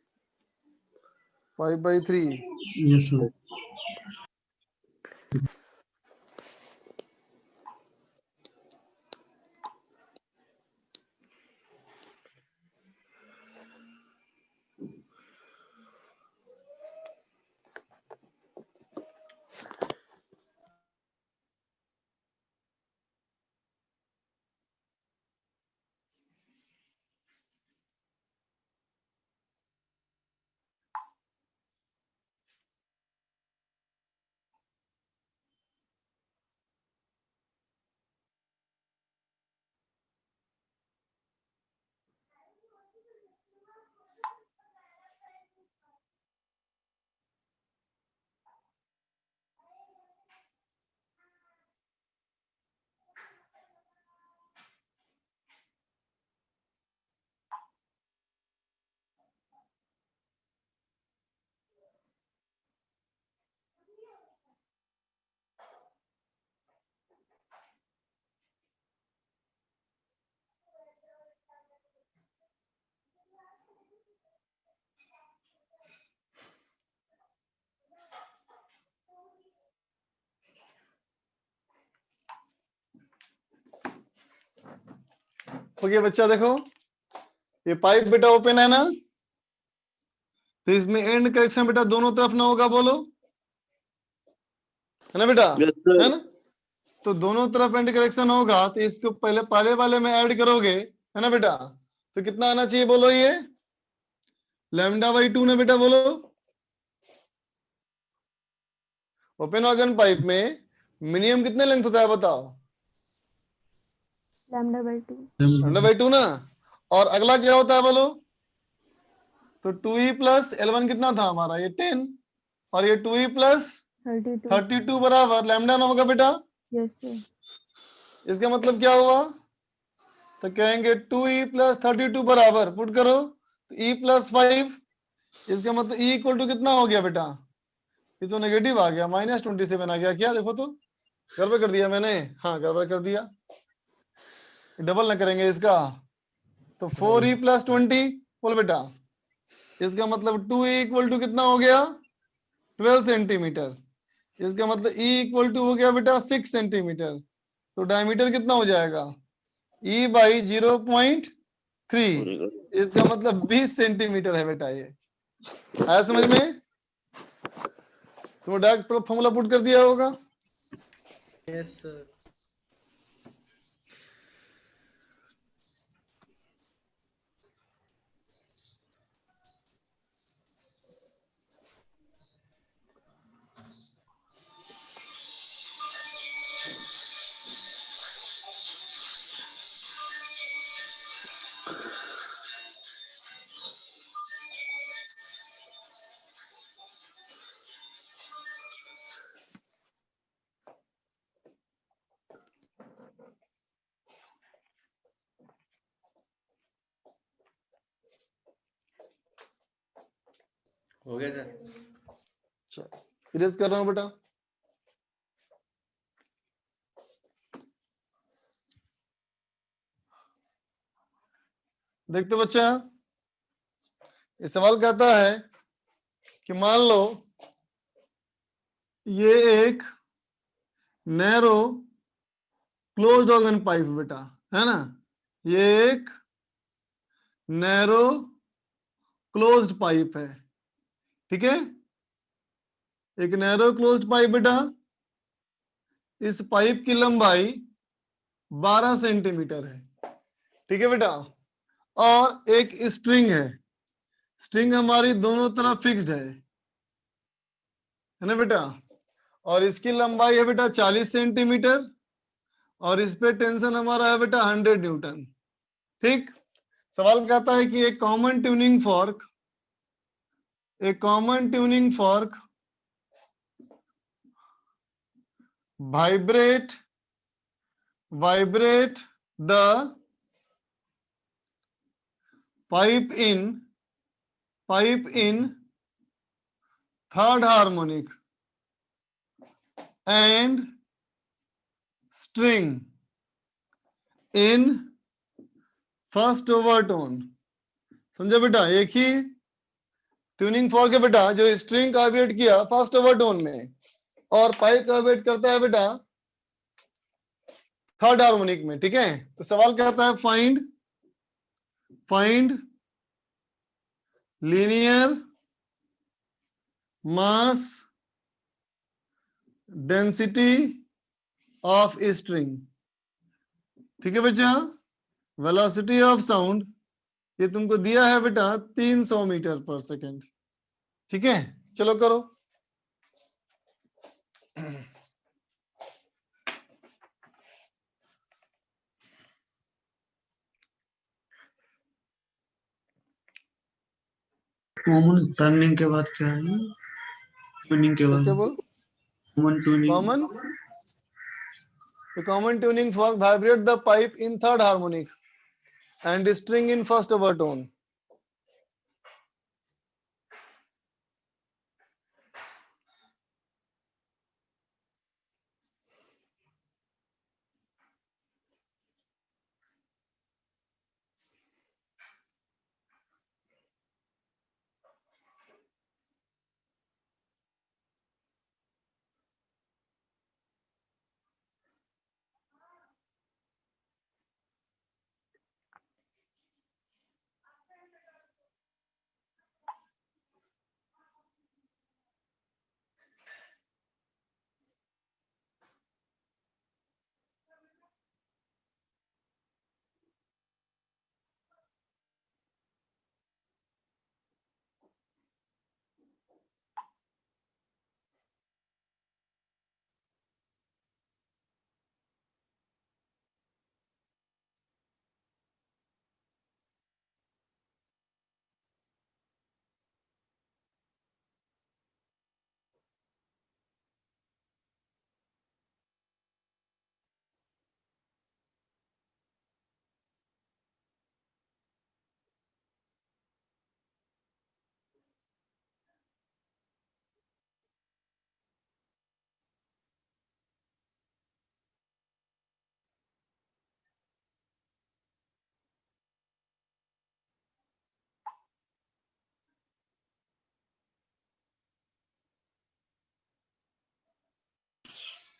5/3। Yes sir. ओके बच्चा देखो, ये पाइप बेटा ओपन है ना, तो इसमें एंड करेक्शन बेटा दोनों तरफ ना होगा, बोलो, है ना बेटा, यस सर। है ना। तो दोनों तरफ एंड करेक्शन होगा, तो इसको पहले पहले वाले में ऐड करोगे, है ना बेटा, तो कितना आना चाहिए बोलो, ये λ/2 ना बेटा, बोलो। ओपन ऑर्गन पाइप में मिनिमम कितने लेंथ होता है बताओ, λ/2। λ/2 ना। और अगला क्या होता है बोलो, तो 2e प्लस L1 कितना था हमारा, ये 10, और ये 2e प्लस 32। 32 बराबर लैम्डा ना होगा बेटा। Yes sir. इसका मतलब क्या हुआ, तो कहेंगे 2e प्लस 32 बराबर, पुट करो तो e प्लस 5, इसका मतलब e इक्वल टू कितना हो गया बेटा, ये तो नेगेटिव आ गया, -27 आ गया, क्या देखो तो, गड़बड़ कर दिया मैंने, हाँ गड़बड़ कर दिया, डबल ना करेंगे इसका, तो 4e प्लस 20, बोल बेटा, इसका मतलब 2e इक्वल टू कितना हो गया, 12 सेंटीमीटर, इसका मतलब e इक्वल टू हो गया बेटा 6 सेंटीमीटर, तो डायमीटर कितना हो जाएगा, e बाई 0.3, इसका मतलब 20 सेंटीमीटर है बेटा, ये आया समझ में, तो डायरेक्ट फॉर्मूला पुट कर दिया होगा। Yes, sir. हो गया सर। अच्छा इरेज कर रहा हूं बेटा, देखते बच्चा, ये सवाल कहता है कि मान लो ये एक नैरो क्लोज्ड ऑर्गन पाइप बेटा, है ना, ये एक नैरो क्लोज्ड पाइप है, ठीक है, एक नैरो क्लोज्ड पाइप बेटा, इस पाइप की लंबाई 12 सेंटीमीटर है, ठीक है बेटा, और एक स्ट्रिंग है, स्ट्रिंग हमारी दोनों तरफ फिक्स्ड है ना बेटा, और इसकी लंबाई है बेटा 40 सेंटीमीटर, और इस पे टेंशन हमारा है बेटा 100 न्यूटन, ठीक। सवाल कहता है कि एक common tuning fork vibrate the pipe in third harmonic and string in first overtone समझे बेटा? एक ही ट्यूनिंग फॉर्क है बेटा जो स्ट्रिंग का वाइब्रेट किया फर्स्ट ओवरटोन में, और पाइप का वाइब्रेट करता है बेटा थर्ड हार्मोनिक में। ठीक है, तो सवाल कहता है find linear mass density of string. ठीक है बच्चा, वेलोसिटी ऑफ साउंड ये तुमको दिया है बेटा 300 मीटर पर सेकेंड। ठीक है, चलो करो। कॉमन टर्निंग के बाद क्या है? ट्यूनिंग के बाद क्या बोल? Common tuning. Common tuning fork vibrate the pipe in third harmonic and string in first overtone.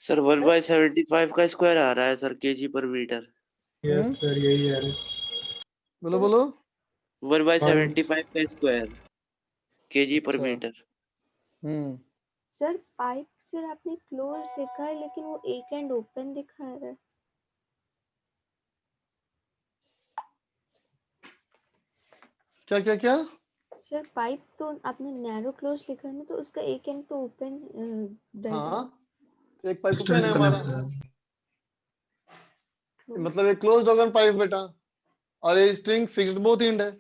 Sir 1/75 का स्क्वायर आ रहा है सर, केजी पर मीटर। यस सर, यही है। बोलो बोलो। 1/75 का स्क्वायर केजी पर अच्छा। मीटर। सर पाइप फिर आपने क्लोज देखा है लेकिन वो एक एंड ओपन दिखा रहा है। क्या क्या क्या? सर पाइप तो आपने नैरो क्लोज लिखा है ना, तो उसका एक एंड तो ओपन हाँ, एक पाइप ओपन है एक्सटर्नल हमारा, कनेक्टर। मतलब एक क्लोज्ड ऑर्गन पाइप बेटा, और ये स्ट्रिंग फिक्स्ड बोथ एंड है।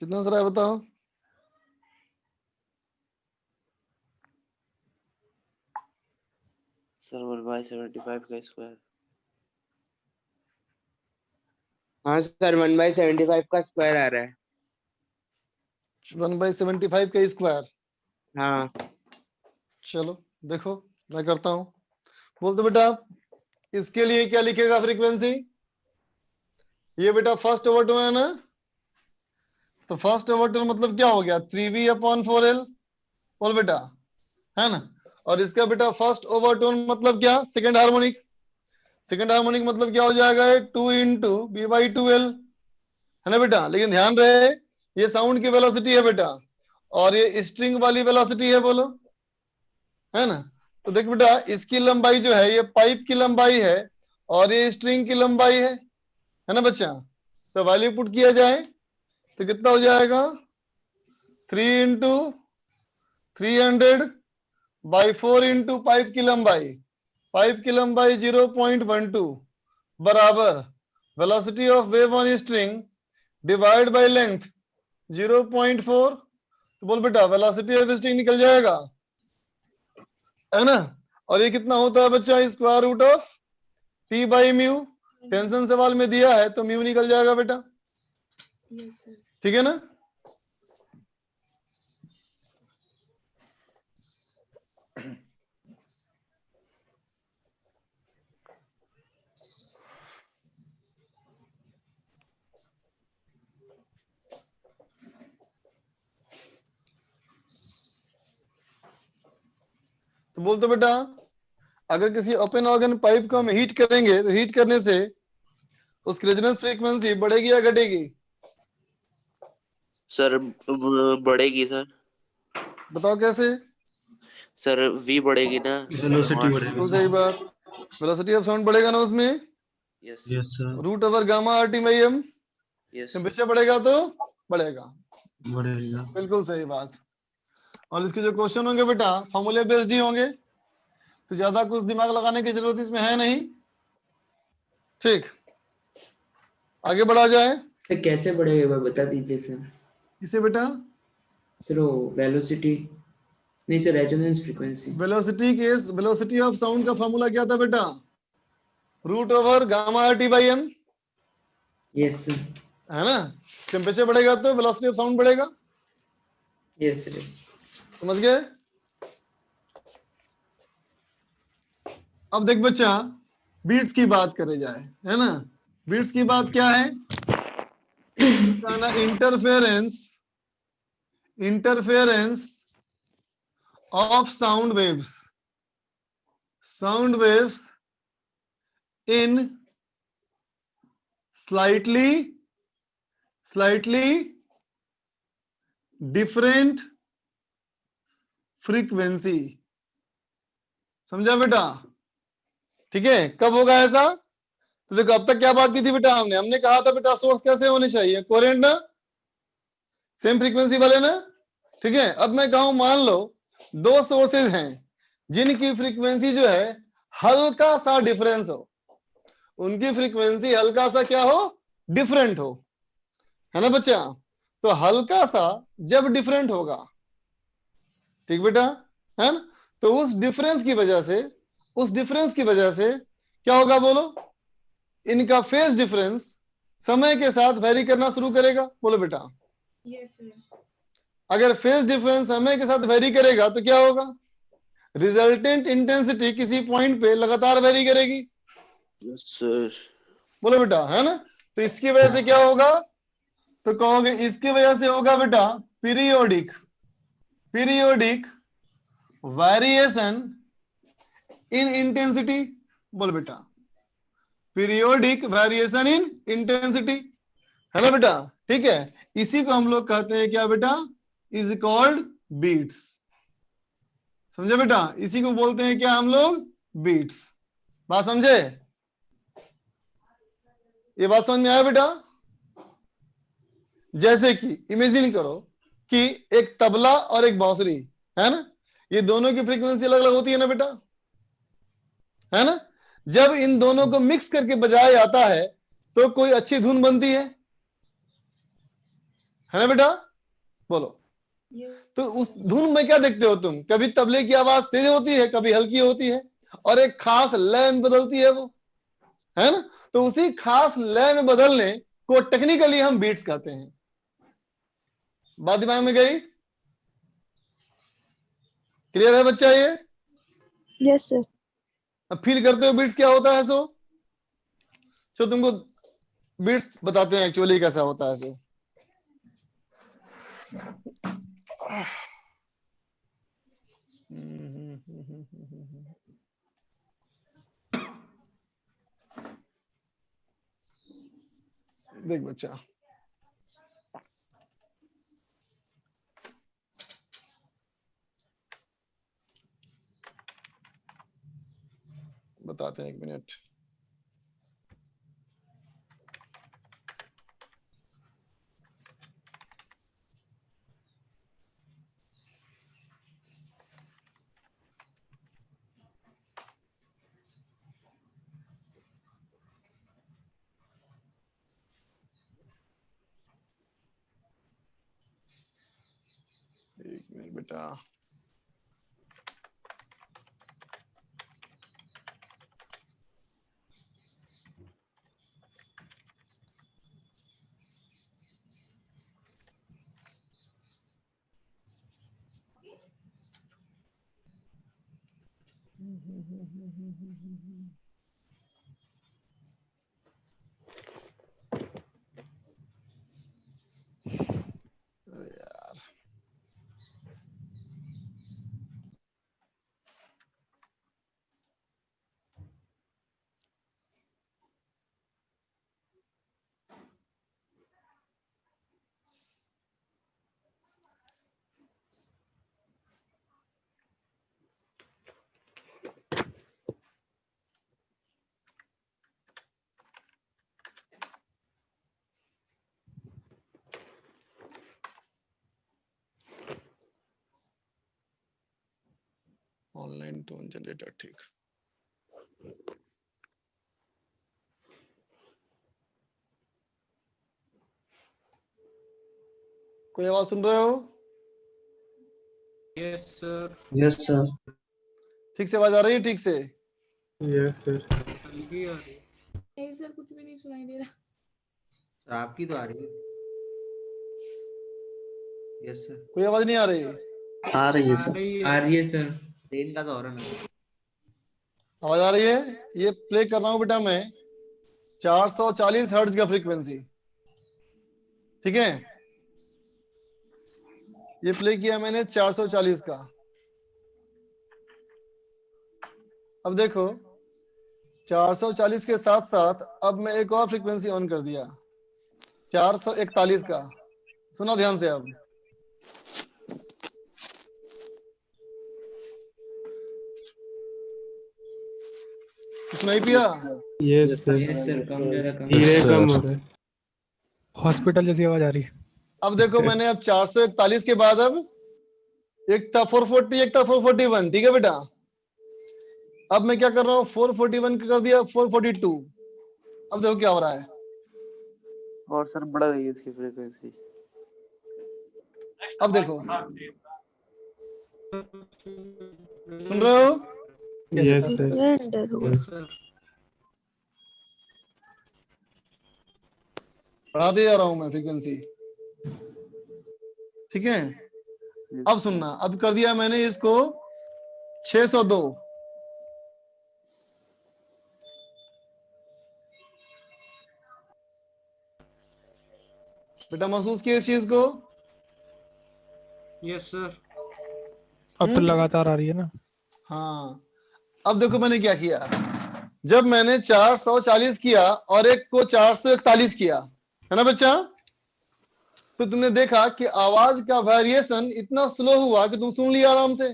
कितना सर है बताओ? सर 1/75 का स्क्वायर। हाँ सर 1/75 का स्क्वायर आ रहा है। 1/75 का स्क्वायर। हाँ चलो देखो मैं करता हूँ। बोल दो बेटा, इसके लिए क्या लिखेगा फ्रीक्वेंसी? ये बेटा फर्स्ट ओवरटोन है ना, तो फर्स्ट ओवरटोन मतलब क्या हो गया 3V/4L। बोल बेटा, है ना? और इसका बेटा फर्स्ट ओवरटोन मतलब क्या? Second harmonic. सेकंड हार्मोनिक मतलब क्या हो जाएगा? 2 × V/2L, है ना बेटा? लेकिन ध्यान रहे ये साउंड की वेलोसिटी है बेटा, और ये स्ट्रिंग वाली वेलोसिटी है, बोलो, है ना? तो देख बेटा, इसकी लंबाई जो है ये पाइप की लंबाई है, और ये स्ट्रिंग की लंबाई है ना बच्चा? तो वैल्यू पुट किया जाए तो कितना हो जाएगा? 3 × 300/4 पाइप की लंबाई। पाइप की लंबाई 0.12 बराबर velocity of wave on string divide by length 0.4। तो बोल बेटा वेलोसिटी ऑफ स्ट्रिंग निकल जाएगा, है ना? और ये कितना होता है बच्चा, square root of T by mu. Tension सवाल में दिया है तो म्यू निकल जाएगा बेटा, Yes, sir. ठीक है ना। तो बोल तो बेटा, अगर किसी ओपन ऑर्गन पाइप को हम हीट करेंगे तो हीट करने से उसकी रेजोनेंस फ्रीक्वेंसी बढ़ेगी या घटेगी? सर बढ़ेगी सर। बताओ कैसे? सर वी बढ़ेगी ना। वेलोसिटी बढ़ेगी बिल्कुल सही बात, वेलोसिटी ऑफ साउंड बढ़ेगा ना उसमें, yes yes sir, root over gamma R T by M. Yes temperature बढ़ेगा तो बढ़ेगा, बढ़ेगा। बिल्कुल सही बात। और इसके जो क्वेश्चन होंगे बेटा फॉर्मूले बेस्ड ही होंगे, तो ज्यादा कुछ दिमाग लगाने की जरूरत इसमें है नहीं, ठीक। आगे बढ़ा जाए, सर कैसे बढ़ेगा एक बार बता दीजिए सर। इसे बेटा सर वो वेलोसिटी नहीं sir, resonance frequency. Velocity of sound का फॉर्मूला क्या था बेटा? Root over gamma R T by M, yes sir. है ना। टेम्परेचर बढ़ेगा तो वेलोसिटी ऑफ साउंड बढ़ेगा, यस सर। समझ गए। अब देख बच्चा, बीट्स की बात करे जाए, है ना। बीट्स की बात क्या है? ना interference of sound waves in slightly different frequency. समझा बेटा? ठीक है, कब होगा ऐसा? तो देखो अब तक क्या बात की थी बेटा, हमने कहा था बेटा सोर्स कैसे होने चाहिए, कोहेरेंट ना, सेम फ्रीक्वेंसी वाले ना, ठीक है। अब मैं कहूं मान लो दो सोर्सेज हैं जिनकी फ्रीक्वेंसी जो है हल्का सा डिफरेंस हो, उनकी फ्रीक्वेंसी हल्का सा क्या हो, डिफरेंट हो, है ना बच्चा। तो हल्का सा जब डिफरेंट होगा, ठीक बेटा, है ना, तो उस डिफरेंस की वजह से क्या होगा बोलो, इनका फेज डिफरेंस समय के साथ वेरी करना शुरू करेगा। बोलो बेटा, Yes, sir. अगर फेज डिफरेंस समय के साथ वेरी करेगा तो क्या होगा, रिजल्टेंट इंटेंसिटी किसी पॉइंट पे लगातार वेरी करेगी। सर। बोलो बेटा, है ना। तो इसकी वजह से क्या होगा, तो कहोगे इसकी वजह से होगा बेटा पीरियोडिक वेरिएशन इन इंटेंसिटी। बोल बेटा, पीरियोडिक वेरिएशन इन इंटेंसिटी, है ना बेटा, ठीक है। इसी को हम लोग कहते हैं क्या बेटा, इज कॉल्ड बीट्स। समझे बेटा, इसी को बोलते हैं क्या हम लोग, बीट्स। बात समझे? ये बात समझ में आया बेटा? जैसे कि इमेजिन करो कि एक तबला और एक बांसुरी, है ना, ये दोनों की फ्रीक्वेंसी अलग अलग होती है ना बेटा, है ना। जब इन दोनों को मिक्स करके बजाया जाता है तो कोई अच्छी धुन बनती है ना बेटा, बोलो। Yes. तो उस धुन में क्या देखते हो तुम, कभी तबले की आवाज तेज होती है, कभी हल्की होती है, और एक खास लय में बदलती है वो, है ना। तो उसी खास लय में बदलने को टेक्निकली हम बीट्स कहते हैं। बात दिमाग में गई? क्लियर है बच्चा ये? Yes sir. अब फील करते हो बीट्स क्या होता है सो तुमको बीट्स बताते हैं एक्चुअली कैसा होता है सो। देख बच्चा, बताते हैं, एक मिनट। एक मिनट बेटा, अरे यार ऑनलाइन टोन जनरेटर ठीक। कोई आवाज सुन रहे हो? Yes sir. Yes sir. ठीक से आवाज आ रही है? ठीक से? Yes sir. हल्की आ रही है। नहीं सर, कुछ भी नहीं सुनाई दे रहा। सर आपकी तो आ रही है। Yes sir. कोई आवाज नहीं आ रही? आ रही है आ सर। रही आ है। रही है सर। ट्रेन का तो हो रहा ना। आवाज आ रही है? ये प्ले कर रहा हूं बेटा मैं 440 हर्ट्ज का फ्रीक्वेंसी, ठीक है? ये प्ले किया मैंने 440 का। अब देखो 440 के साथ साथ अब मैं एक और फ्रीक्वेंसी ऑन कर दिया 441 का। सुना ध्यान से। अब सुनाई पिया? Yes sir. यस सर, कम जरा कम। धीरे कम हो रहा है। हॉस्पिटल जैसी आवाज आ रही है। अब देखो मैंने अब 441 के बाद अब एक था 440, एक था 441, ठीक है बेटा? अब मैं क्या कर रहा हूँ 441 का कर दिया 442। अब देखो क्या हो रहा है। और सर बढ़ गई इसकी फ्रीक्वेंसी। अब देखो सुन रहे हो? Yes sir. And sir. बढ़ाते जा रहा हूं मैं फ्रीक्वेंसी, ठीक है? अब सुनना, अब कर दिया मैंने इसको 602। बेटा महसूस किया इस चीज को? Yes sir. अब तो लगातार आ रही है ना। हाँ। अब देखो मैंने क्या किया, जब मैंने 440 किया और एक को 441 किया, है ना बच्चा? तो तुमने देखा कि आवाज का वेरिएशन इतना स्लो हुआ कि तुम सुन लिया आराम से।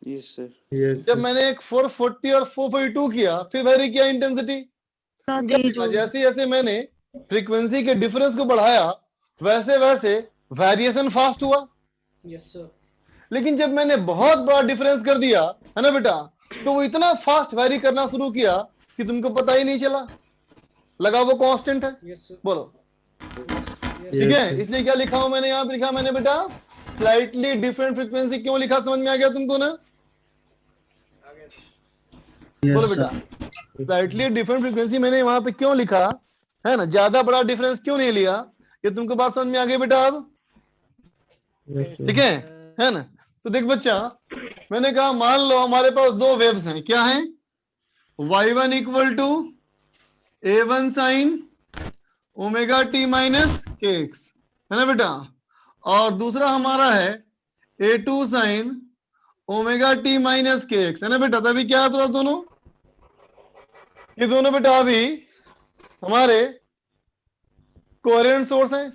Yes sir. यस जब मैंने एक 440 और 442 किया, फिर वेरी किया इंटेंसिटी। तेज हो गई। जैसे जैसे मैंने फ्रीक्वेंसी के डिफरेंस को बढ़ाया वैसे वैसे वेरिएशन फास्ट हुआ। Yes sir. लेकिन जब मैंने बहुत बड़ा डिफरेंस कर दिया, है ना बेटा, तो वो इतना फास्ट वेरी करना शुरू किया कि तुमको पता ही नहीं चला, लगा वो कांस्टेंट है। Yes sir. बोलो ठीक है? इसलिए क्या लिखा हूं मैंने? यहां पे लिखा मैंने बेटा स्लाइटली डिफरेंट फ्रीक्वेंसी। क्यों लिखा समझ में आ गया तुमको ना? बोलो यस बेटा सर। स्लाइटली डिफरेंट फ्रीक्वेंसी मैंने वहां पे क्यों लिखा, है ना? ज्यादा बड़ा डिफरेंस क्यों नहीं लिया? ये तुमको बात समझ में आ गई बेटा अब? ठीक है ना? तो देख बच्चा, मैंने कहा मान लो हमारे पास दो वेव्स हैं। क्या है? y1 equal to a1 sine omega T minus K X, है ना बेटा? और दूसरा हमारा है a2 sine omega T minus K X, है ना बेटा? तभी क्या है पता दोनों? ये दोनों बेटा अभी हमारे कोहेरेंट सोर्स हैं,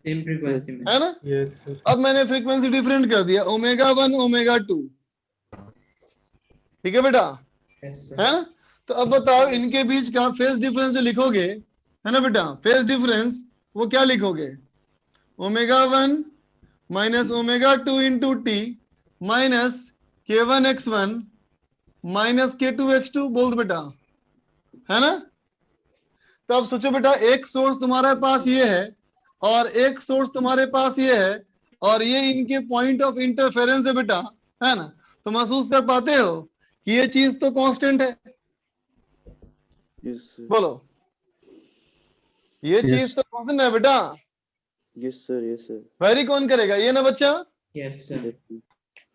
सेम फ्रीक्वेंसी में। है ना? Yes sir. अब मैंने फ्रीक्वेंसी डिफरेंट कर दिया ओमेगा 1 ओमेगा 2, ठीक है बेटा? यस है सर। ना? तो अब बताओ इनके बीच का फेज डिफरेंस जो लिखोगे, है ना बेटा? फेज डिफरेंस वो क्या लिखोगे? Omega 1 minus omega 2 into T minus k1 x1 minus k2 x2। बोल दो बेटा, है ना? तो अब सोचो बेटा, एक सोर्स तुम्हारे पास ये है और एक सोर्स तुम्हारे पास ये है और ये इनके पॉइंट ऑफ इंटरफेरेंस है बेटा, है ना? तो महसूस कर पाते हो कि ये चीज तो कांस्टेंट है। Yes sir. बोलो ये चीज तो कांस्टेंट है बेटा। Yes sir. Yes sir. Very कौन करेगा? ये ना बच्चा? Yes sir.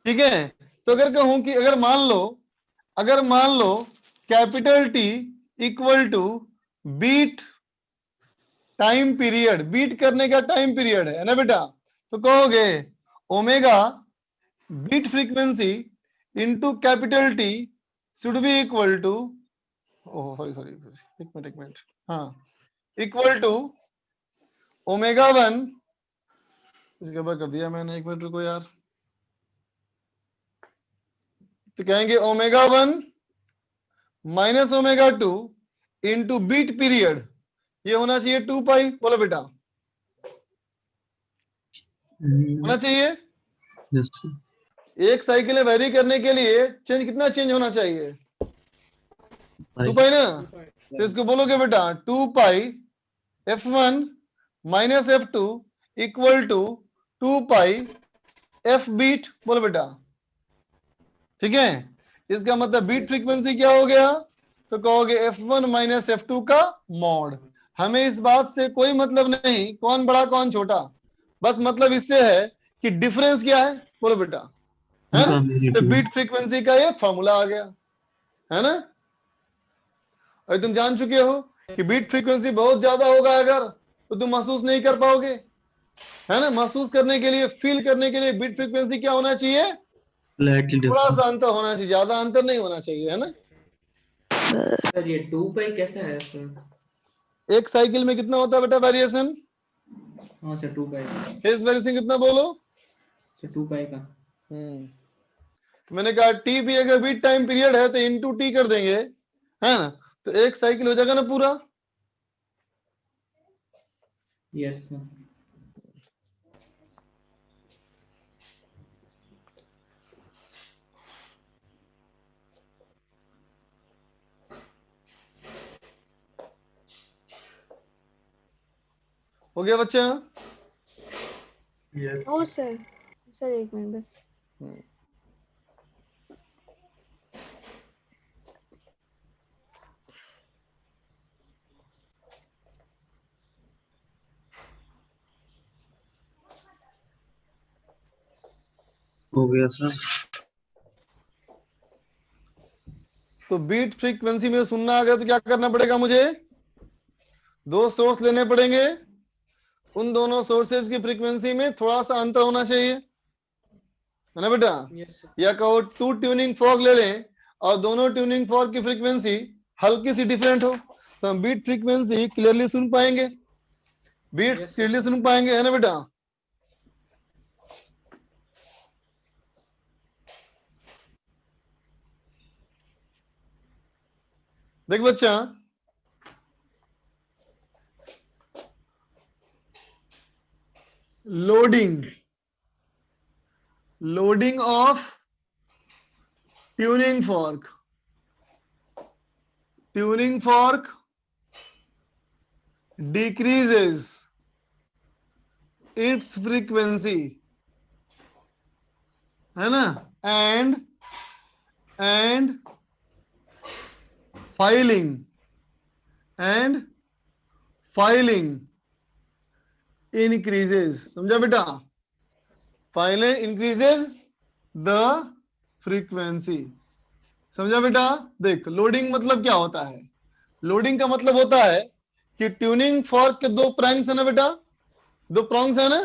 ठीक है? तो अगर कहूं कि अगर मान लो अगर मान लो capital T equal to beat time period, beat करने का टाइम पीरियड है ना बेटा, तो कहोगे omega beat frequency into capital T should be equal to, oh sorry एक मिनट, हाँ, इक्वल टू ओमेगा 1, इसके ऊपर कर दिया मैंने, एक मिनट रुको यार, तो कहेंगे omega 1 minus omega 2 into beat period, ये होना चाहिए 2 पाई, बोलो बेटा होना चाहिए। yes sir. एक साइकिल में वेरी करने के लिए चेंज कितना चेंज होना चाहिए, 2 Bye. पाई ना, तो इसको बोलोगे बेटा 2 pi f1 minus f2 equal to 2 pi f beat, बोलो बेटा, ठीक है। इसका मतलब बीट फ्रीक्वेंसी क्या हो गया, तो कहोगे f1 माइनस f2 का मॉड। हमें इस बात से कोई मतलब नहीं कौन बड़ा कौन छोटा, बस मतलब इससे है कि डिफरेंस क्या है, बोलो बेटा, है ना, तो बीट फ्रीक्वेंसी का ये फॉर्मूला आ गया, है ना। और तुम जान चुके हो कि बीट फ्रीक्वेंसी बहुत ज्यादा होगा अगर, तो तुम महसूस नहीं कर पाओगे, है ना। महसूस करने के लिए, फील करने के लिए बीट फ्रीक्वेंसी क्या होना चाहिए, Slightly थोड़ा different. सा अंतर होना चाहिए, ज्यादा अंतर नहीं होना चाहिए, है ना। सर ये 2 पाई कैसा है सर? एक साइकिल में कितना होता है बेटा वेरिएशन, हाँ सर 2 पाई का। फेज वेरिएशन कितना बोलो, सर 2 पाई का। तो मैंने कहा टी भी अगर बीट टाइम पीरियड है तो इनटू टी कर देंगे, है ना, तो एक साइकिल हो जाएगा ना पूरा। Yes sir. हो गया बच्चा, ओ सर, सर एक मिनट बस। हो गया सर। तो बीट फ्रीक्वेंसी में सुनना आ गया तो क्या करना पड़ेगा मुझे, 2 सोर्स लेने पड़ेंगे, उन दोनों सोर्सेज की फ्रीक्वेंसी में थोड़ा सा अंतर होना चाहिए, है ना बेटा। या कहो 2 ट्यूनिंग फॉर्क ले लें और दोनों ट्यूनिंग फॉर्क की फ्रीक्वेंसी हल्की सी डिफरेंट हो, तो हम बीट फ्रीक्वेंसी क्लियरली सुन पाएंगे, बीट्स क्लियरली सुन पाएंगे, है ना बेटा। देख बच्चा, loading of tuning fork decreases its frequency, है ना, and filing increases, समझा बेटा, filing increases the frequency, समझा बेटा। देख लोडिंग मतलब क्या होता है, लोडिंग का मतलब होता है कि ट्यूनिंग फॉर्क के 2 प्रॉन्ग्स है ना बेटा, 2 प्रॉन्ग्स है ना,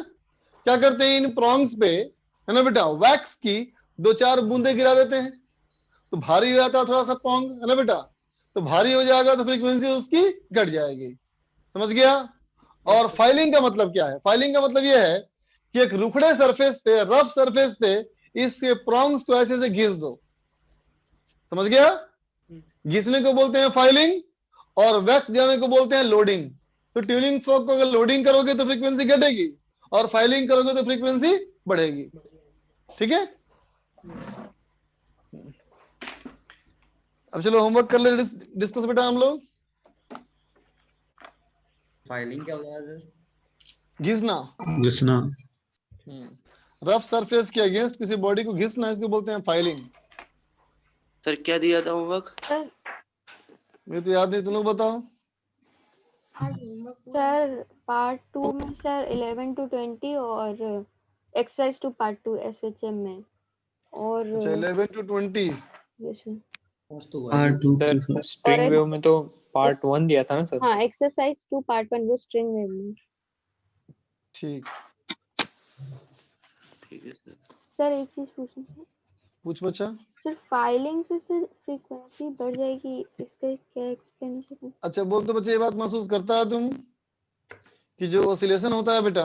क्या करते हैं इन प्रॉन्ग्स पे, है ना बेटा, वैक्स की 2-4 बूंदे गिरा देते हैं, तो भारी हो जाता है थोड़ा सा पोंग, है ना बेटा, तो भारी हो जाएगा तो फ्रीक्वेंसी उसकी घट जाएगी, समझ गया। और फाइलिंग का मतलब क्या है, फाइलिंग का मतलब यह है कि एक रुखड़े सरफेस पे, रफ सरफेस पे इसके प्रॉन्ग्स को ऐसे ऐसे घिस दो, समझ गया। घिसने को बोलते हैं फाइलिंग और वैक्स जाने को बोलते हैं लोडिंग। तो ट्यूनिंग फॉर्क को अगर लोडिंग करोगे तो फ्रीक्वेंसी घटेगी और फाइलिंग करोगे तो फ्रीक्वेंसी बढ़ेगी, ठीक है। अब चलो होमवर्क कर ले, डिस्कस बेटा हम लोग। फाइलिंग क्या होता है सर? घिसना, घिसना। रफ सरफेस के अगेंस्ट किसी बॉडी को घिसना, इसको बोलते हैं फाइलिंग। सर क्या दिया था होमवर्क? मुझे तो याद नहीं, तुम लोग बताओ। आज होमवर्क पूरा सर पार्ट 2 में सर 11 to 20 और एक्सरसाइज 2 पार्ट 2 SHM में, और अच्छा 11 to 20, यस सर। पार्ट 2 की सर स्ट्रिंग वेव में तो पार्ट 1 दिया था ना सर? हाँ, एक्सरसाइज 2 पार्ट 1 वो स्ट्रिंग वेव में। ठीक, ठीक है सर। सर एक चीज पूछनी थी पूछ बच्चा। सर, फाइलिंग से सर फ्रीक्वेंसी बढ़ जाएगी, इसका क्या एक्सप्लेनेशन है? अच्छा बोल, तो बच्चे ये बात महसूस करता है तुम कि जो ऑसिलेशन होता है बेटा,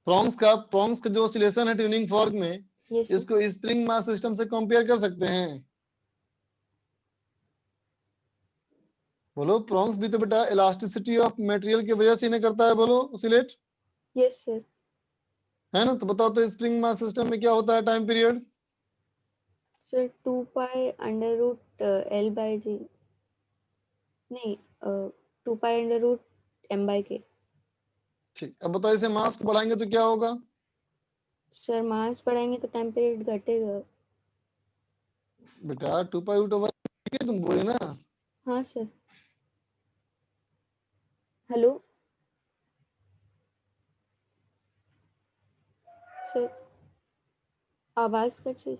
प्रोंक्स का जो ऑसिलेशन है ट्यूनिंग फॉर्क में, यस सर। इसको स्प्रिंग मास सिस्टम से कंपेयर कर सकते हैं। बोलो, प्रोंक्स भी तो बेटा इलास्टिसिटी ऑफ मटेरियल की वजह से इन्हें करता है, बोलो ऑसिलेट, यस सर। है ना? तो बताओ तो स्प्रिंग मास सिस्टम में क्या होता है time period? Sir 2 pi under root L by G, नहीं 2 pi under root M by K. ठीक, अब बताओ इसे मास को बढ़ाएंगे तो क्या होगा? सर मास बढ़ाएंगे तो टाइम पीरियड घटेगा। बेटा 2 पाई रूट ओवर, तुम बोले ना। हाँ सर। हेलो सर, आवाज कट रही है।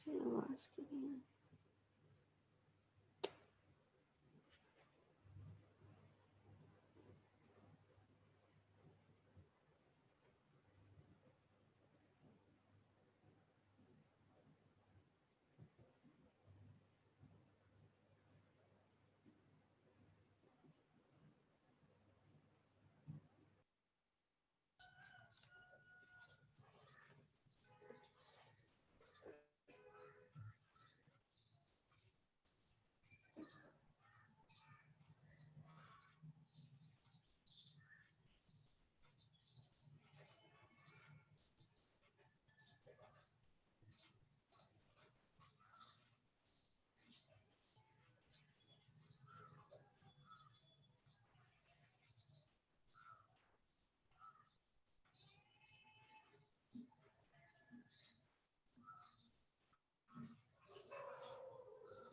आवाज क्यों नहीं आ रही?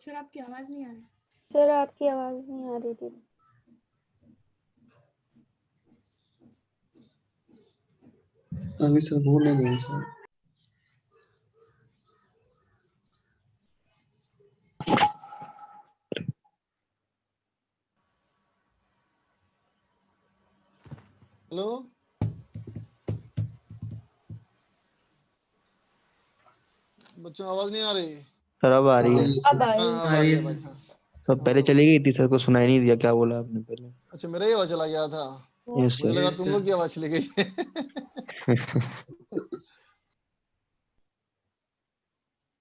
सर आपकी आवाज नहीं आ रही। सर आपकी आवाज नहीं आ रही थी। अभी सर बोल नहीं रहे हैं सर। हेलो, बच्चों आवाज नहीं आ रही? सर अब आ रही है। अब आई। हाँ अब आ रही है भाई। हाँ सर पहले चली गई थी, सर को सुनाई नहीं दिया क्या बोला आपने पहले। अच्छा, मेरा ही आवाज चला गया था, यस मुझे लगा सर। तुम लोग की आवाज चली गई।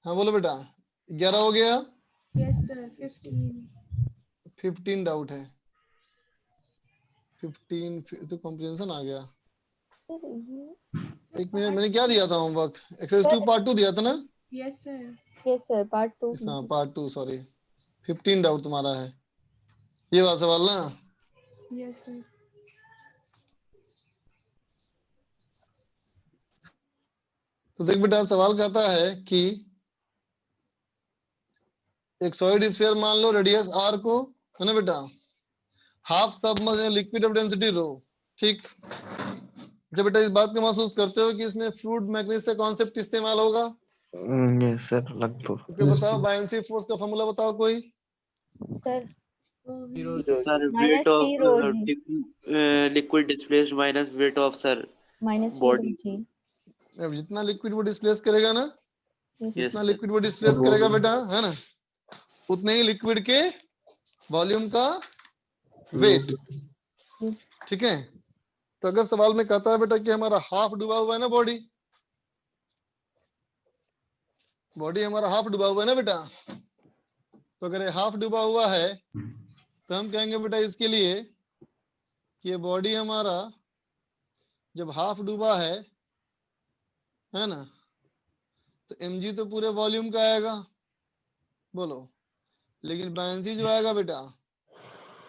हाँ बोलो बेटा, 11 हो गया। यस सर 15 डाउट है, 15 तो कॉम्प्रिहेंशन आ गया। एक मिनट, मैंने क्या दिया था होमवर्क? एक्सरसाइज 2 पार्ट 2 दिया था ना? Yes sir. Yes sir part 2। हाँ पार्ट 2, सॉरी। 15 डाउट तुम्हारा है, ये वाला सवाल ना? Yes sir. तो देख बेटा, सवाल कहता है कि एक सॉलिड स्फीयर मान लो, रेडियस r को, है ना बेटा, half submerged liquid of density rho, ठीक। जब बेटा इस बात को महसूस करते हो कि इसमें फ्लूइड मैकेनिक्स का कॉन्सेप्ट इस्तेमाल होगा, यस सर लगभग। तो फिर बताओ बायोन्सी फोर्स का फॉर्मूला बताओ कोई। Sir sir minus weight of T rho G liquid displaced minus weight of sir minus body. जी। अब जितना लिक्विड वो डिस्प्लेस करेगा ना, यस जितना सर। लिक्विड वो डिस्प्लेस करेगा बेटा, है ना, उतने ही लिक्विड के वॉल्यूम का वेट, ठीक है। तो अगर सवाल में कहता है बेटा कि हमारा हाफ डूबा हुआ है ना, बॉडी हमारा हाफ डूबा हुआ है ना बेटा, तो अगर ये हाफ डूबा हुआ है तो हम कहेंगे बेटा इसके लिए कि ये बॉडी हमारा जब हाफ डूबा है ना, तो mg तो पूरे वॉल्यूम का आएगा, बोलो, लेकिन बायंसी जो आएगा बेटा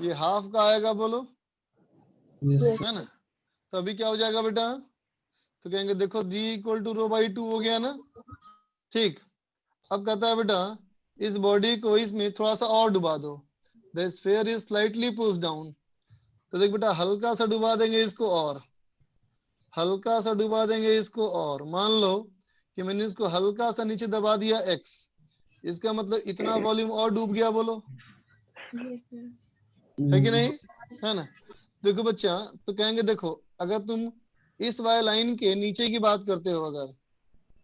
ये हाफ का आएगा, बोलो, है ना। तो अभी क्या हो जाएगा बेटा, तो कहेंगे देखो g equal to rho by 2 हो गया ना, ठीक। अब कहता है बेटा इस बॉडी को इसमें थोड़ा सा और डुबा दो, the sphere is slightly push down, तो देख बेटा हल्का सा डुबा देंगे इसको, और हल्का सा डुबा देंगे इसको, और मान लो कि मैंने इसको हल्का सा नीचे दबा दिया x, इसका मतलब इतना वॉल्यूम और डूब गया, बोलो यस सर। है कि नहीं, है ना। देखो बच्चा, तो कहेंगे देखो अगर तुम इस वाई लाइन के नीचे की बात करते हो, अगर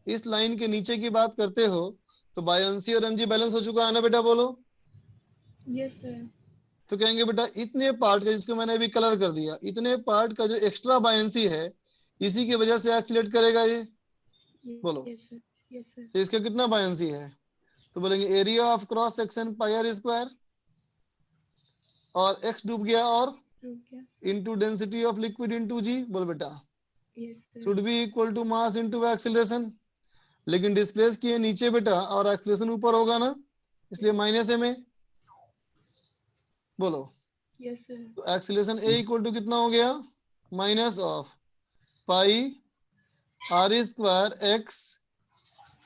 इस लाइन के नीचे की बात करते हो, तो बायंसी और mg बैलेंस हो चुका है ना बेटा, बोलो। Yes sir. तो कहेंगे बेटा इतने पार्ट का, जिसको मैंने अभी कलर कर दिया, इतने पार्ट का जो एक्स्ट्रा बायंसी है, इसी की वजह से एक्सीलरेट करेगा ये, बोलो। Yes sir. Yes sir. तो इसका कितना बायंसी है, तो बोलेंगे area of cross section pi r square, और x डूब गया, और into density of liquid into g, बोल बेटा yes sir. Should be equal to mass into acceleration. लेकिन डिस्प्लेस किए नीचे बेटा, और एक्सीलरेशन ऊपर होगा ना, इसलिए माइनस है में, बोलो। Yes sir. तो एक्सीलरेशन a इक्वल टू कितना हो गया, minus of pi r square x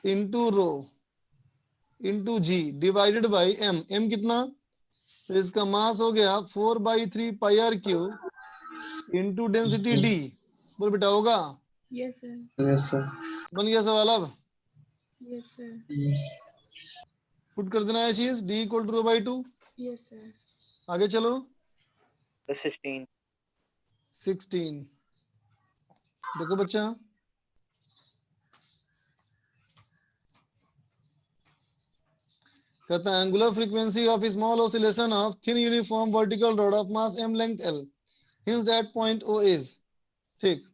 into rho into g divided by m, m कितना, तो इसका मास हो गया 4/3 pi r cube into density d, बोल बेटा होगा। Yes sir. Yes sir. बन गया सवाल। अब यस सर। पुट कर देना है चीज, d equal to rho by 2। Yes sir. आगे चलो 16 16। देखो बच्चा, कहता है angular frequency of small oscillation of thin uniform vertical rod of mass m length l hinged at point o is, ठीक।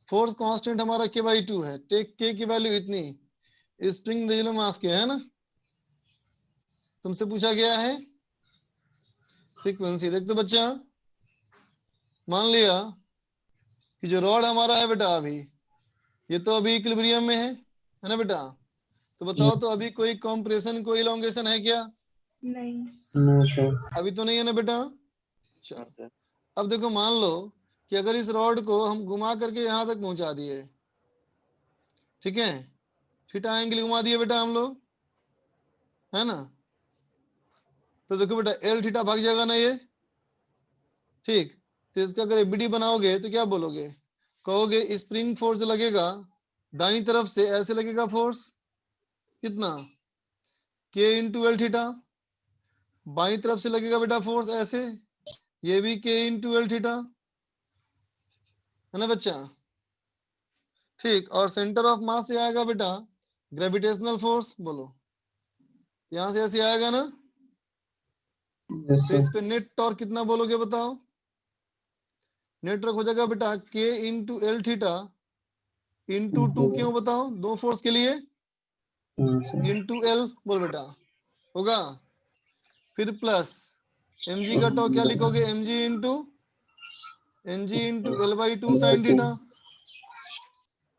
फोर्स कांस्टेंट हमारा k/2 है, टेक k की वैल्यू इतनी, स्प्रिंग रेजुलर मास के, है ना, तुमसे पूछा गया है फ्रीक्वेंसी। देख तो बच्चा, मान लिया कि जो रॉड हमारा है बेटा, अभी ये तो अभी इक्विलिब्रियम में है ना बेटा, तो बताओ तो अभी कोई कॉम्प्रेशन, कोई इलोंगेशन है क्या, नहीं। अभी तो नहीं है ना बेटा। चलो अब देखो, मान लो कि अगर इस रॉड को हम घुमा करके यहां तक पहुंचा दिए, ठीक है, थीटा एंगल घुमा दिए बेटा हम लोग, है ना, तो देखो बेटा एल थीटा भाग जाएगा ना ये, ठीक। तो इसका अगर एबीडी बनाओगे तो क्या बोलोगे, कहोगे स्प्रिंग फोर्स लगेगा दाईं तरफ से, ऐसे लगेगा फोर्स कितना, के इंटू एल थीटा, बाईं तरफ से लगेगा बेटा फोर्स ऐसे, ये भी के इंटू एल थीटा, है ना बच्चा, ठीक। और सेंटर ऑफ मास से आएगा बेटा ग्रेविटेशनल फोर्स, बोलो यहां से ऐसे आएगा ना, तो इस पे नेट टॉर्क कितना बोलोगे बताओ, नेट टॉर्क हो जाएगा बेटा के इंटू एल थीटा इंटू 2, क्यों बताओ, दो फोर्स के लिए, इंटू एल, बोल बेटा होगा। फिर प्लस mg का टॉर्क क्या लिखोगे, mg into l/2 sine theta,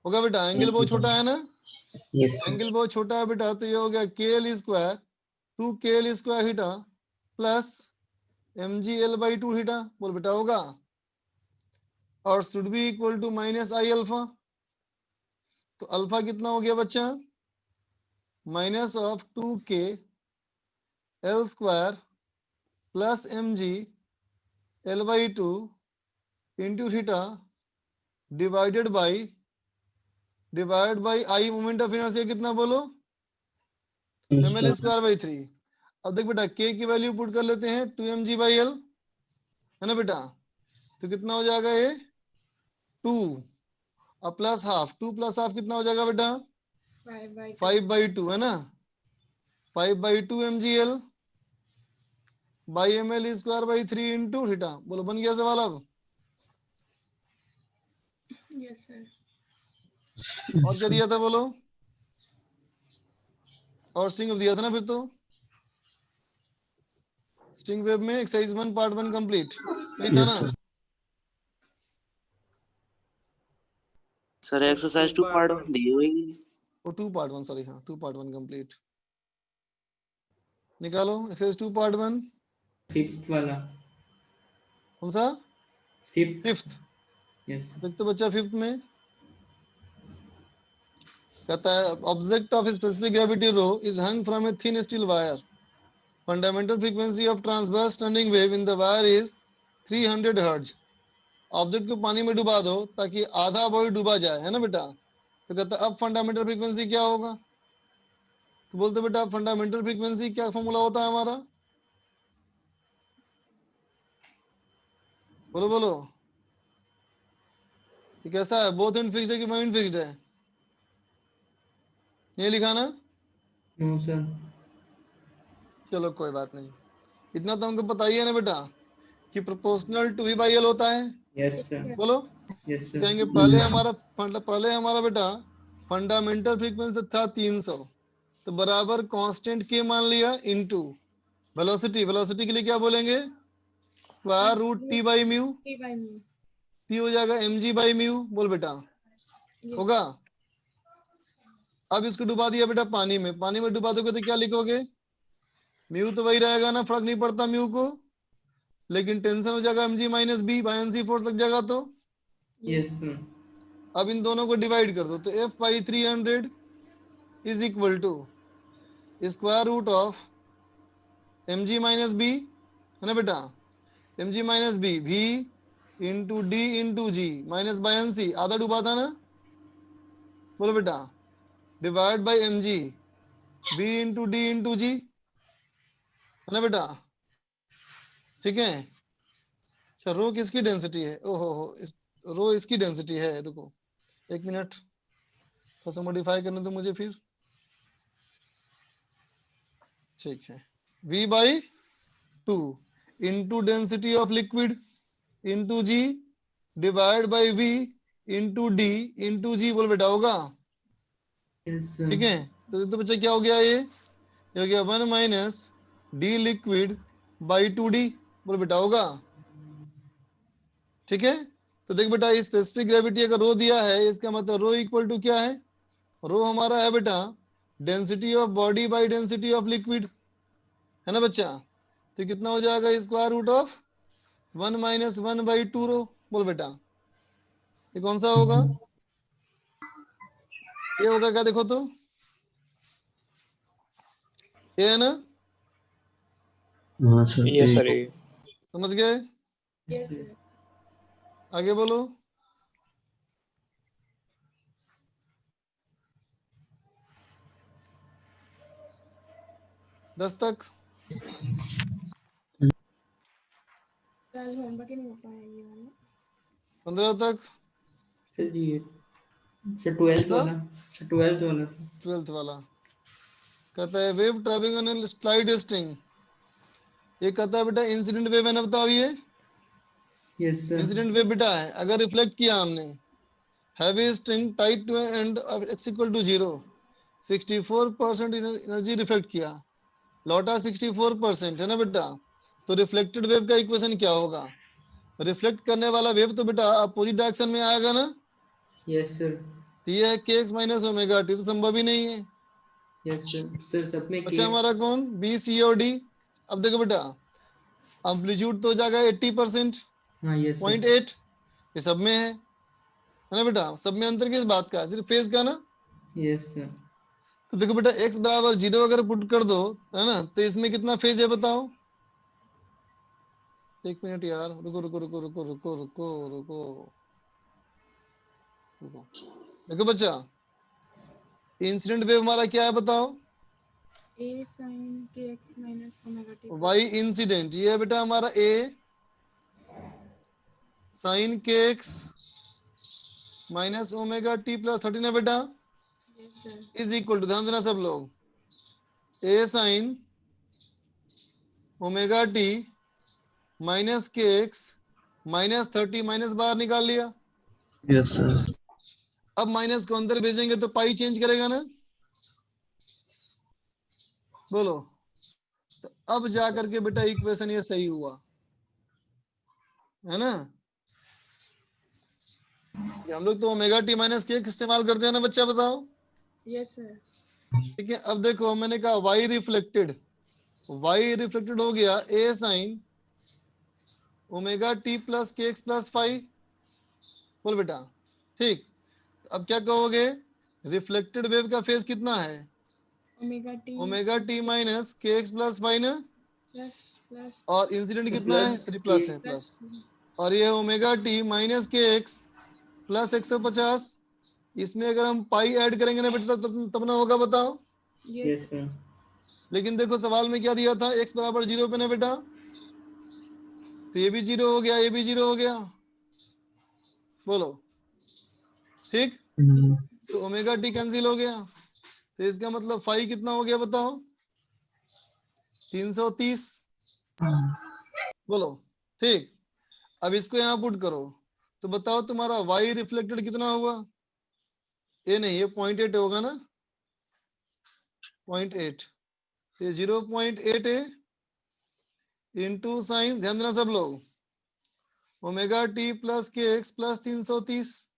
होगा बेटा। एंगल बहुत छोटा है ना, एंगल बहुत छोटा है बेटा, तो ये हो गया KL square 2KL square theta plus mg l/2 theta, बोल बेटा होगा। और should be equal to minus I alpha, तो अल्फा कितना हो गया बच्चा, minus of 2K L square plus mg l/2 into theta divided by I, moment of inertia कितना बोलो, ml स्क्वायर बाई 3। अब देख बेटा k की वैल्यू पुट कर लेते हैं 2mg/l, है ना बेटा, तो कितना हो जाएगा ये 2, और प्लस हाफ, 2 प्लस हाफ कितना हो जाएगा बेटा 5/2, है ना, 5/2 mgl by ml square by 3 into theta, बोलो बन गया सवाल। अब यस सर। और क्या दिया था बोलो, और स्ट्रिंग वेव दिया था ना, फिर तो स्ट्रिंग वेव में एक्सरसाइज 1 पार्ट 1 कंप्लीट नहीं था ना, सर एक्सरसाइज 2 पार्ट 1 दी हुई, वो 2 पार्ट 1, सॉरी हाँ 2 पार्ट 1 कंप्लीट। निकालो एक्सरसाइज 2 पार्ट 1, फिफ्थ वाला, कौन सा, फिफ्थ। यस देख तो बच्चा फिफ्थ में कहता है object of specific gravity rho is hung from a thin steel wire, fundamental frequency of transverse turning wave in the wire is 300 hertz. Object को पानी में डुबा दो ताकि आधा बॉडी डुबा जाए, है ना बेटा। तो कहता है अब फंडामेंटल फ्रीक्वेंसी क्या होगा। तो बोलते बेटा फंडामेंटल फ्रीक्वेंसी क्या फॉर्मूला होता है हमारा, बोलो बोलो। ये कैसा है, बोथ इन फिक्स्ड है कि माइंड फिक्स्ड है, ये लिखा ना। No sir. चलो कोई बात नहीं, इतना तो हमको पता ही है ना बेटा कि proportional to V by L होता है। Yes sir. बोलो यस सर। कहेंगे पहले हमारा बेटा फंडामेंटल फ्रीक्वेंसी था 300, तो बराबर कांस्टेंट के मान लिया इनटू वेलोसिटी। वेलोसिटी के लिए क्या बोलेंगे, square root T by mu. T by mu. T हो जाएगा mg बाई म्यू। बोल बेटा Yes. होगा। अब इसको डुबा दिया बेटा पानी में, पानी में डुबा दोगे तो क्या लिखोगे, म्यू तो वही रहेगा ना, फर्क नहीं पड़ता म्यू को, लेकिन टेंशन हो जाएगा mg minus B by N C force लग जाएगा। तो यस सर। अब इन दोनों को डिवाइड कर दो, तो f by 300 is equal to square root of mg minus b, है ना बेटा, mg minus b v into d into g minus by N c, आधा डूबा था ना। बोलो बेटा divide by mg b into d into g, है ना बेटा, ठीक है। अच्छा रो किसकी डेंसिटी है, ओहो हो रो इसकी डेंसिटी है। रुको एक मिनट, थोड़ा सा मॉडिफाई करने दो मुझे फिर, ठीक है। v by 2 into density of liquid into g divide by v into d into g. बोल बेटा होगा, यस सर। ठीक है। तो बच्चा क्या हो गया, ये हो गया 1 minus D liquid by 2d। बोल बेटा होगा, ठीक है। तो देख बेटा स्पेसिफिक ग्रेविटी अगर रो दिया है, इसका मतलब रो इक्वल टू क्या है, रो हमारा है बेटा density of body by density of liquid, है ना बच्चा। तो कितना हो जाएगा, square root of 1 minus 1 by 2 rho. बोल बेटा ये कौन सा होगा, ये होगा क्या, देखो तो ये है ना। हाँ सर। Yes sir. समझ गए, Yes, sir. आगे बोलो। दस तक, कल होमवर्क ही नहीं हो पाया ये वाला। 15 तक, सर जी सर 12th सा? वाला, सर 12th वाला सर। 12th वाला कहता है wave travelling on slide string. ये कहता है बेटा इंसिडेंट वेव है ना, बताओ ये यस सर। इंसिडेंट वेव बेटा है। अगर रिफ्लेक्ट किया हमने, heavy string tight to end x equal to 0, 64% energy reflect किया, लौटा 64%, है ना बेटा। तो रिफ्लेक्टेड वेव का इक्वेशन क्या होगा, रिफ्लेक्ट करने वाला वेव तो बेटा अपोजिट डायरेक्शन में आएगा ना। Yes sir. तो ये है kx माइनस ओमेगा टी, तो संभव ही नहीं है। Yes sir. सर सब में अच्छा हमारा कौन, बी सी और डी। अब देखो बेटा एम्पलीट्यूड तो हो जाएगा 80%, हाँ यस सर। 0.8, ये सब में है ना बेटा। सब में अंतर किस बात का, सिर्फ फेज का ना। Yes sir. तो देखो बेटा x बराबर 0 अगर पुट कर दो, है ना, तो इसमें कितना फेज है बताओ। एक मिनट यार, रुको रुको रुको रुको रुको रुको रुको रुको। देखो बच्चा इंसिडेंट वेव हमारा क्या है बताओ, A sin kx minus omega t. y incident, ये है बेटा हमारा a sine kx minus omega T plus 13 है बेटा, Yes, sir. Is equal to, ध्यान देना सब लोग, a sine omega T minus kx minus 30 minus बाहर निकाल लिया। Yes sir. अब माइनस को अंदर भेजेंगे तो पाई चेंज करेगा ना, बोलो। तो अब जा करके बेटा इक्वेशन ये सही हुआ, है ना। ये हम लोग तो ओमेगा टी माइनस के इस्तेमाल करते हैं ना बच्चा, बताओ। Yes, sir. ठीक है, अब देखो मैंने कहा y रिफ्लेक्टेड हो गया a sine omega T plus के एक्स प्लस 5। बोल बेटा ठीक। अब क्या कहोगे, रिफ्लेक्टेड वेव का फेज कितना है, Omega t omega T minus K x plus 5 ना। plus प्लस और इंसिडेंट तो कितना है? प्लस 3 के प्लस है प्लस प्लस, और ये omega T minus K x plus 150। इसमें अगर हम पाई ऐड करेंगे ना बेटा तब ना होगा, बताओ। Yes yes sir. लेकिन देखो सवाल में क्या दिया था, x बराबर 0 पे ना बेटा, तो ये भी 0 हो गया, ये भी 0 हो गया, बोलो ठीक। तो ओमेगा टी कैंसिल हो गया, तो इसका मतलब फाई कितना हो गया बताओ? 330, बोलो ठीक। अब इसको यहाँ पुट करो, तो बताओ तुम्हारा y रिफ्लेक्टेड कितना हुआ? ये नहीं, ये 0.8 होगा ना, 0.8, ये 0.8 है इंटू साइन, ध्यान देना सब लोग, ओमेगा टी प्लस के एक्स प्लस 330,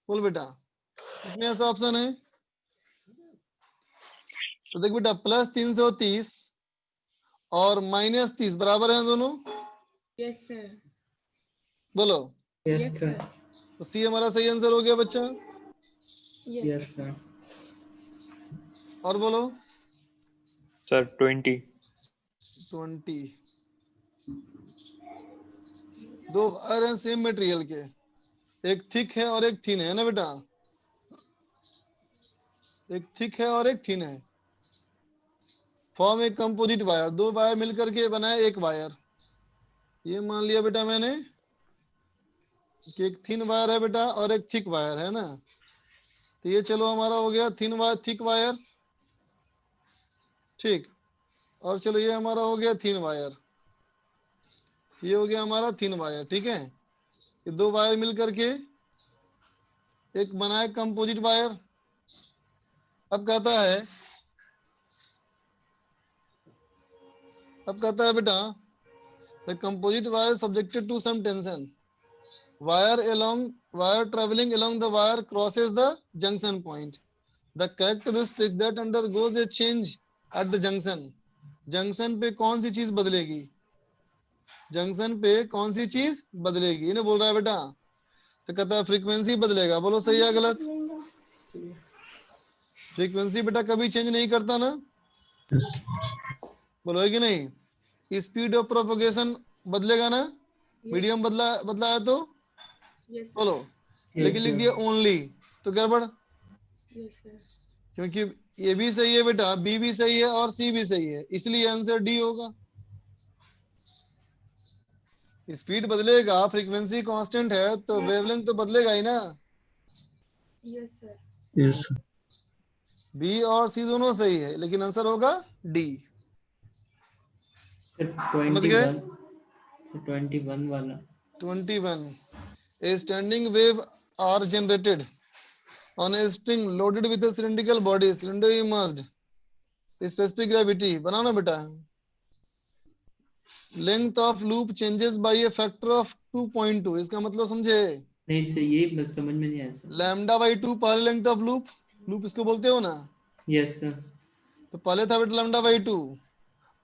बोल बेटा इसमें ऐसा ऑप्शन है। तो देख बेटा प्लस 330 और माइनस 30 बराबर है दोनों, यस सर बोलो। Yes yes sir. सर तो सी हमारा सही आंसर हो गया बच्चा। Yes yes sir. और बोलो सर 20। 20, दो वायर हैं सेम मटेरियल के, एक थिक है और एक थिन है ना बेटा, एक थिक है और एक थिन है, फॉर्म एक कंपोजिट वायर, दो वायर मिलकर के बनाए एक वायर। ये मान लिया बेटा मैंने कि एक थिन वायर है बेटा और एक थिक वायर है ना, तो ये चलो हमारा हो गया थिन वायर थिक वायर, ठीक। और चलो ये हमारा हो गया थिन वायर, ये हो गया हमारा थिन वायर, ठीक है। ये दो वायर मिल करके एक बनाए कंपोजिट वायर। अब कहता है बेटा the composite wire subjected to some tension, wire traveling along the wire crosses the junction point, the characteristics that undergoes a change at the junction, junction पे कौन सी चीज बदलेगी, जंक्शन पे कौन सी चीज बदलेगी, इन्हें बोल रहा है बेटा। तो कहता है फ्रीक्वेंसी बदलेगा, बोलो सही है गलत? फ्रीक्वेंसी बेटा कभी चेंज नहीं करता ना, बोलो है कि नहीं? स्पीड ऑफ प्रोपगेशन बदलेगा ना, मीडियम बदला है तो यस बोलो, यस लेकिन लिख सर। दिया ओनली, तो गड़बड़, यस सर क्योंकि ये भी सही है बेटा, बी भी सही है और सी भी सही है, इसलिए आंसर डी होगा। स्पीड बदलेगा, फ्रीक्वेंसी कांस्टेंट है तो वेवलेंथ तो बदलेगा ही ना। यस सर यस बी और सी दोनों सही है, लेकिन आंसर होगा डी, समझ गए? 21। 21 वाला। 21, a standing wave are generated on a string loaded with a cylindrical body, cylinder immersed, specific gravity, बनाना बेटा। length of loop changes by a factor of 2.2, इसका मतलब समझे? नहीं सर, ये बस समझ में नहीं आया सर। लैम्डा बाई 2 पहले लेंथ ऑफ लूप, लूप इसको बोलते हो ना, यस सर। तो पहले था बेटा लैम्डा बाई 2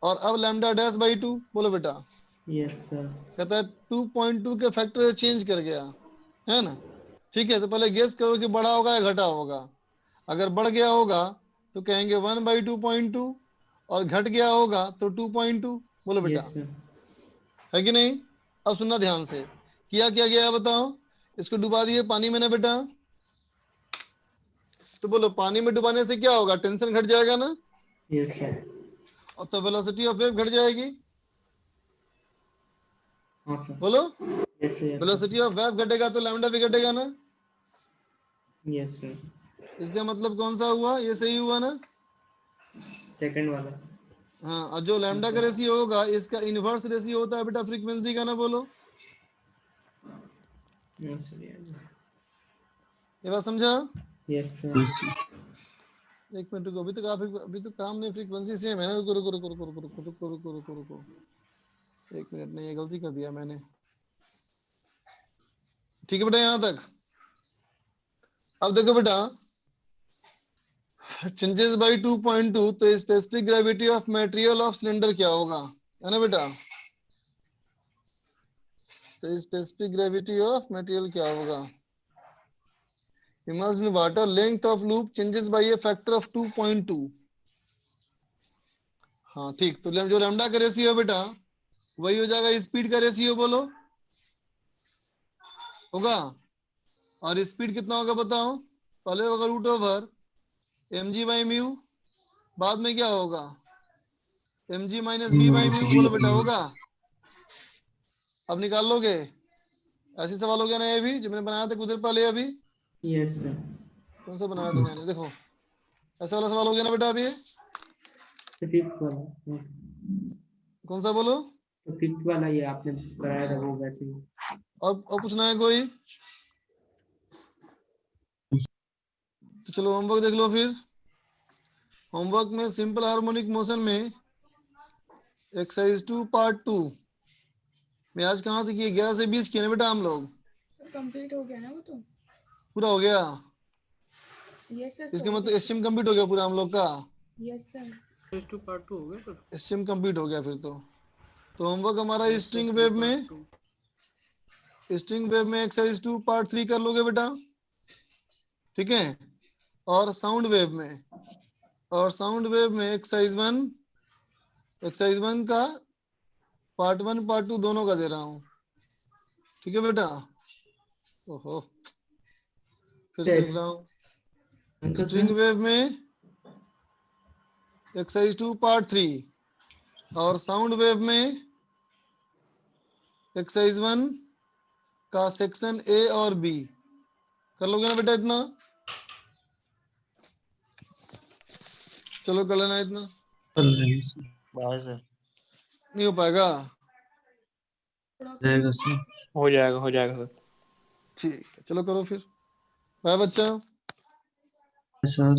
और अब लैम्डा डैश बाई 2, बोलो बेटा। Yes sir. कहता है 2.2 के फैक्टर चेंज कर गया है ना, ठीक है। तो पहले गेस करो कि बढ़ा होगा या घटा होगा, अगर बढ़ गया होगा तो कहेंगे 1/2.2 और घट गया होगा तो 2.2, बोलो बेटा यस सर। है कि नहीं? अब सुनना ध्यान से, किया क्या गया है बताओ, इसको डुबा दिए पानी में ना बेटा, तो बोलो पानी में डुबाने से क्या होगा, टेंशन घट जाएगा ना, यस सर। और तो वेलोसिटी ऑफ वेव घट जाएगी, हाँ सर। बोलो yes sir. Velocity of wave घटेगा तो लैम्डा भी घटेगा ना, यस सर। इसका मतलब कौन सा हुआ, ये सही हुआ ना। सेकंड वाला। हाँ, और जो लैम्डा का रेशियो होगा इसका इनवर्स रेशियो होता है बेटा फ्रीक्वेंसी का ना, बोलो यस सर। ये बात समझा? Yes sir. एक मिनट रुको, अभी तो काम नहीं, फ्रीक्वेंसी सेम है ना, रुको रुको रुको रुको रुको रुको रुको रुको रुको रुको, एक मिनट, नहीं ये गलती कर दिया मैंने, ठीक है बेटा यहां तक। अब देखो बेटा चेंजेस बाय 2.2, तो specific gravity of material of cylinder क्या होगा, है ना बेटा, तो स्पेसिफिक ग्रेविटी ऑफ मटेरियल क्या होगा, immersed in water, length of loop changes by a factor of 2.2, हाँ ठीक, तो जो लैम्डा का रेशियो है बेटा वही हो जाएगा स्पीड का रेशियो, बोलो होगा। और स्पीड कितना होगा बताओ, पहले होगा root over mg by mu, बाद में क्या होगा mg minus v by mu, बोलो बेटा होगा। अब निकाल लोगे, ऐसे सवाल हो गया ना ये भी जो मैंने बनाया था कुछ देर पहले अभी। Yes sir. कौन सा बनाया था मैंने, देखो ऐसा वाला सवाल हो गया ना बेटा अभी। फिफ्थ वाला, कौन सा बोलो, फिफ्थ वाला ये आपने कराया था वो वैसे ही। और पूछना है कोई तो चलो होमवर्क देख लो फिर। होमवर्क में सिंपल हार्मोनिक मोशन में एक्सरसाइज 2 पार्ट 2 में आज कहाँ से किए, 11 से 20 किए ना बेटा हम लोग। कंप्लीट हो गया ना वो तो। पूरा हो गया, यस सर। इसका मतलब एसटीएम कंप्लीट हो गया पूरा हम लोग का। Yes sir. पार्ट 2 हो गया सर। एसटीएम कंप्लीट हो गया फिर तो होमवर्क हमारा स्ट्रिंग वेव में एक्सरसाइज 2 पार्ट 3 कर लोगे बेटा, ठीक है। और साउंड वेव में एक्सरसाइज 1 का पार्ट 1 पार्ट 2 दोनों का दे रहा हूँ, ठीक है बेटा। ओहो फिर से लिख रहा हूँ, स्ट्रिंग वेव में एक्सरसाइज 2 पार्ट 3 और साउंड वेव में एक्सरसाइज 1 का सेक्शन ए और बी कर लोगे ना बेटा इतना, चलो कर लेना इतना। Bye sir. नहीं हो पाएगा, जाएगा सर। हो जाएगा सर। ठीक है चलो करो फिर, बाय बच्चा। सर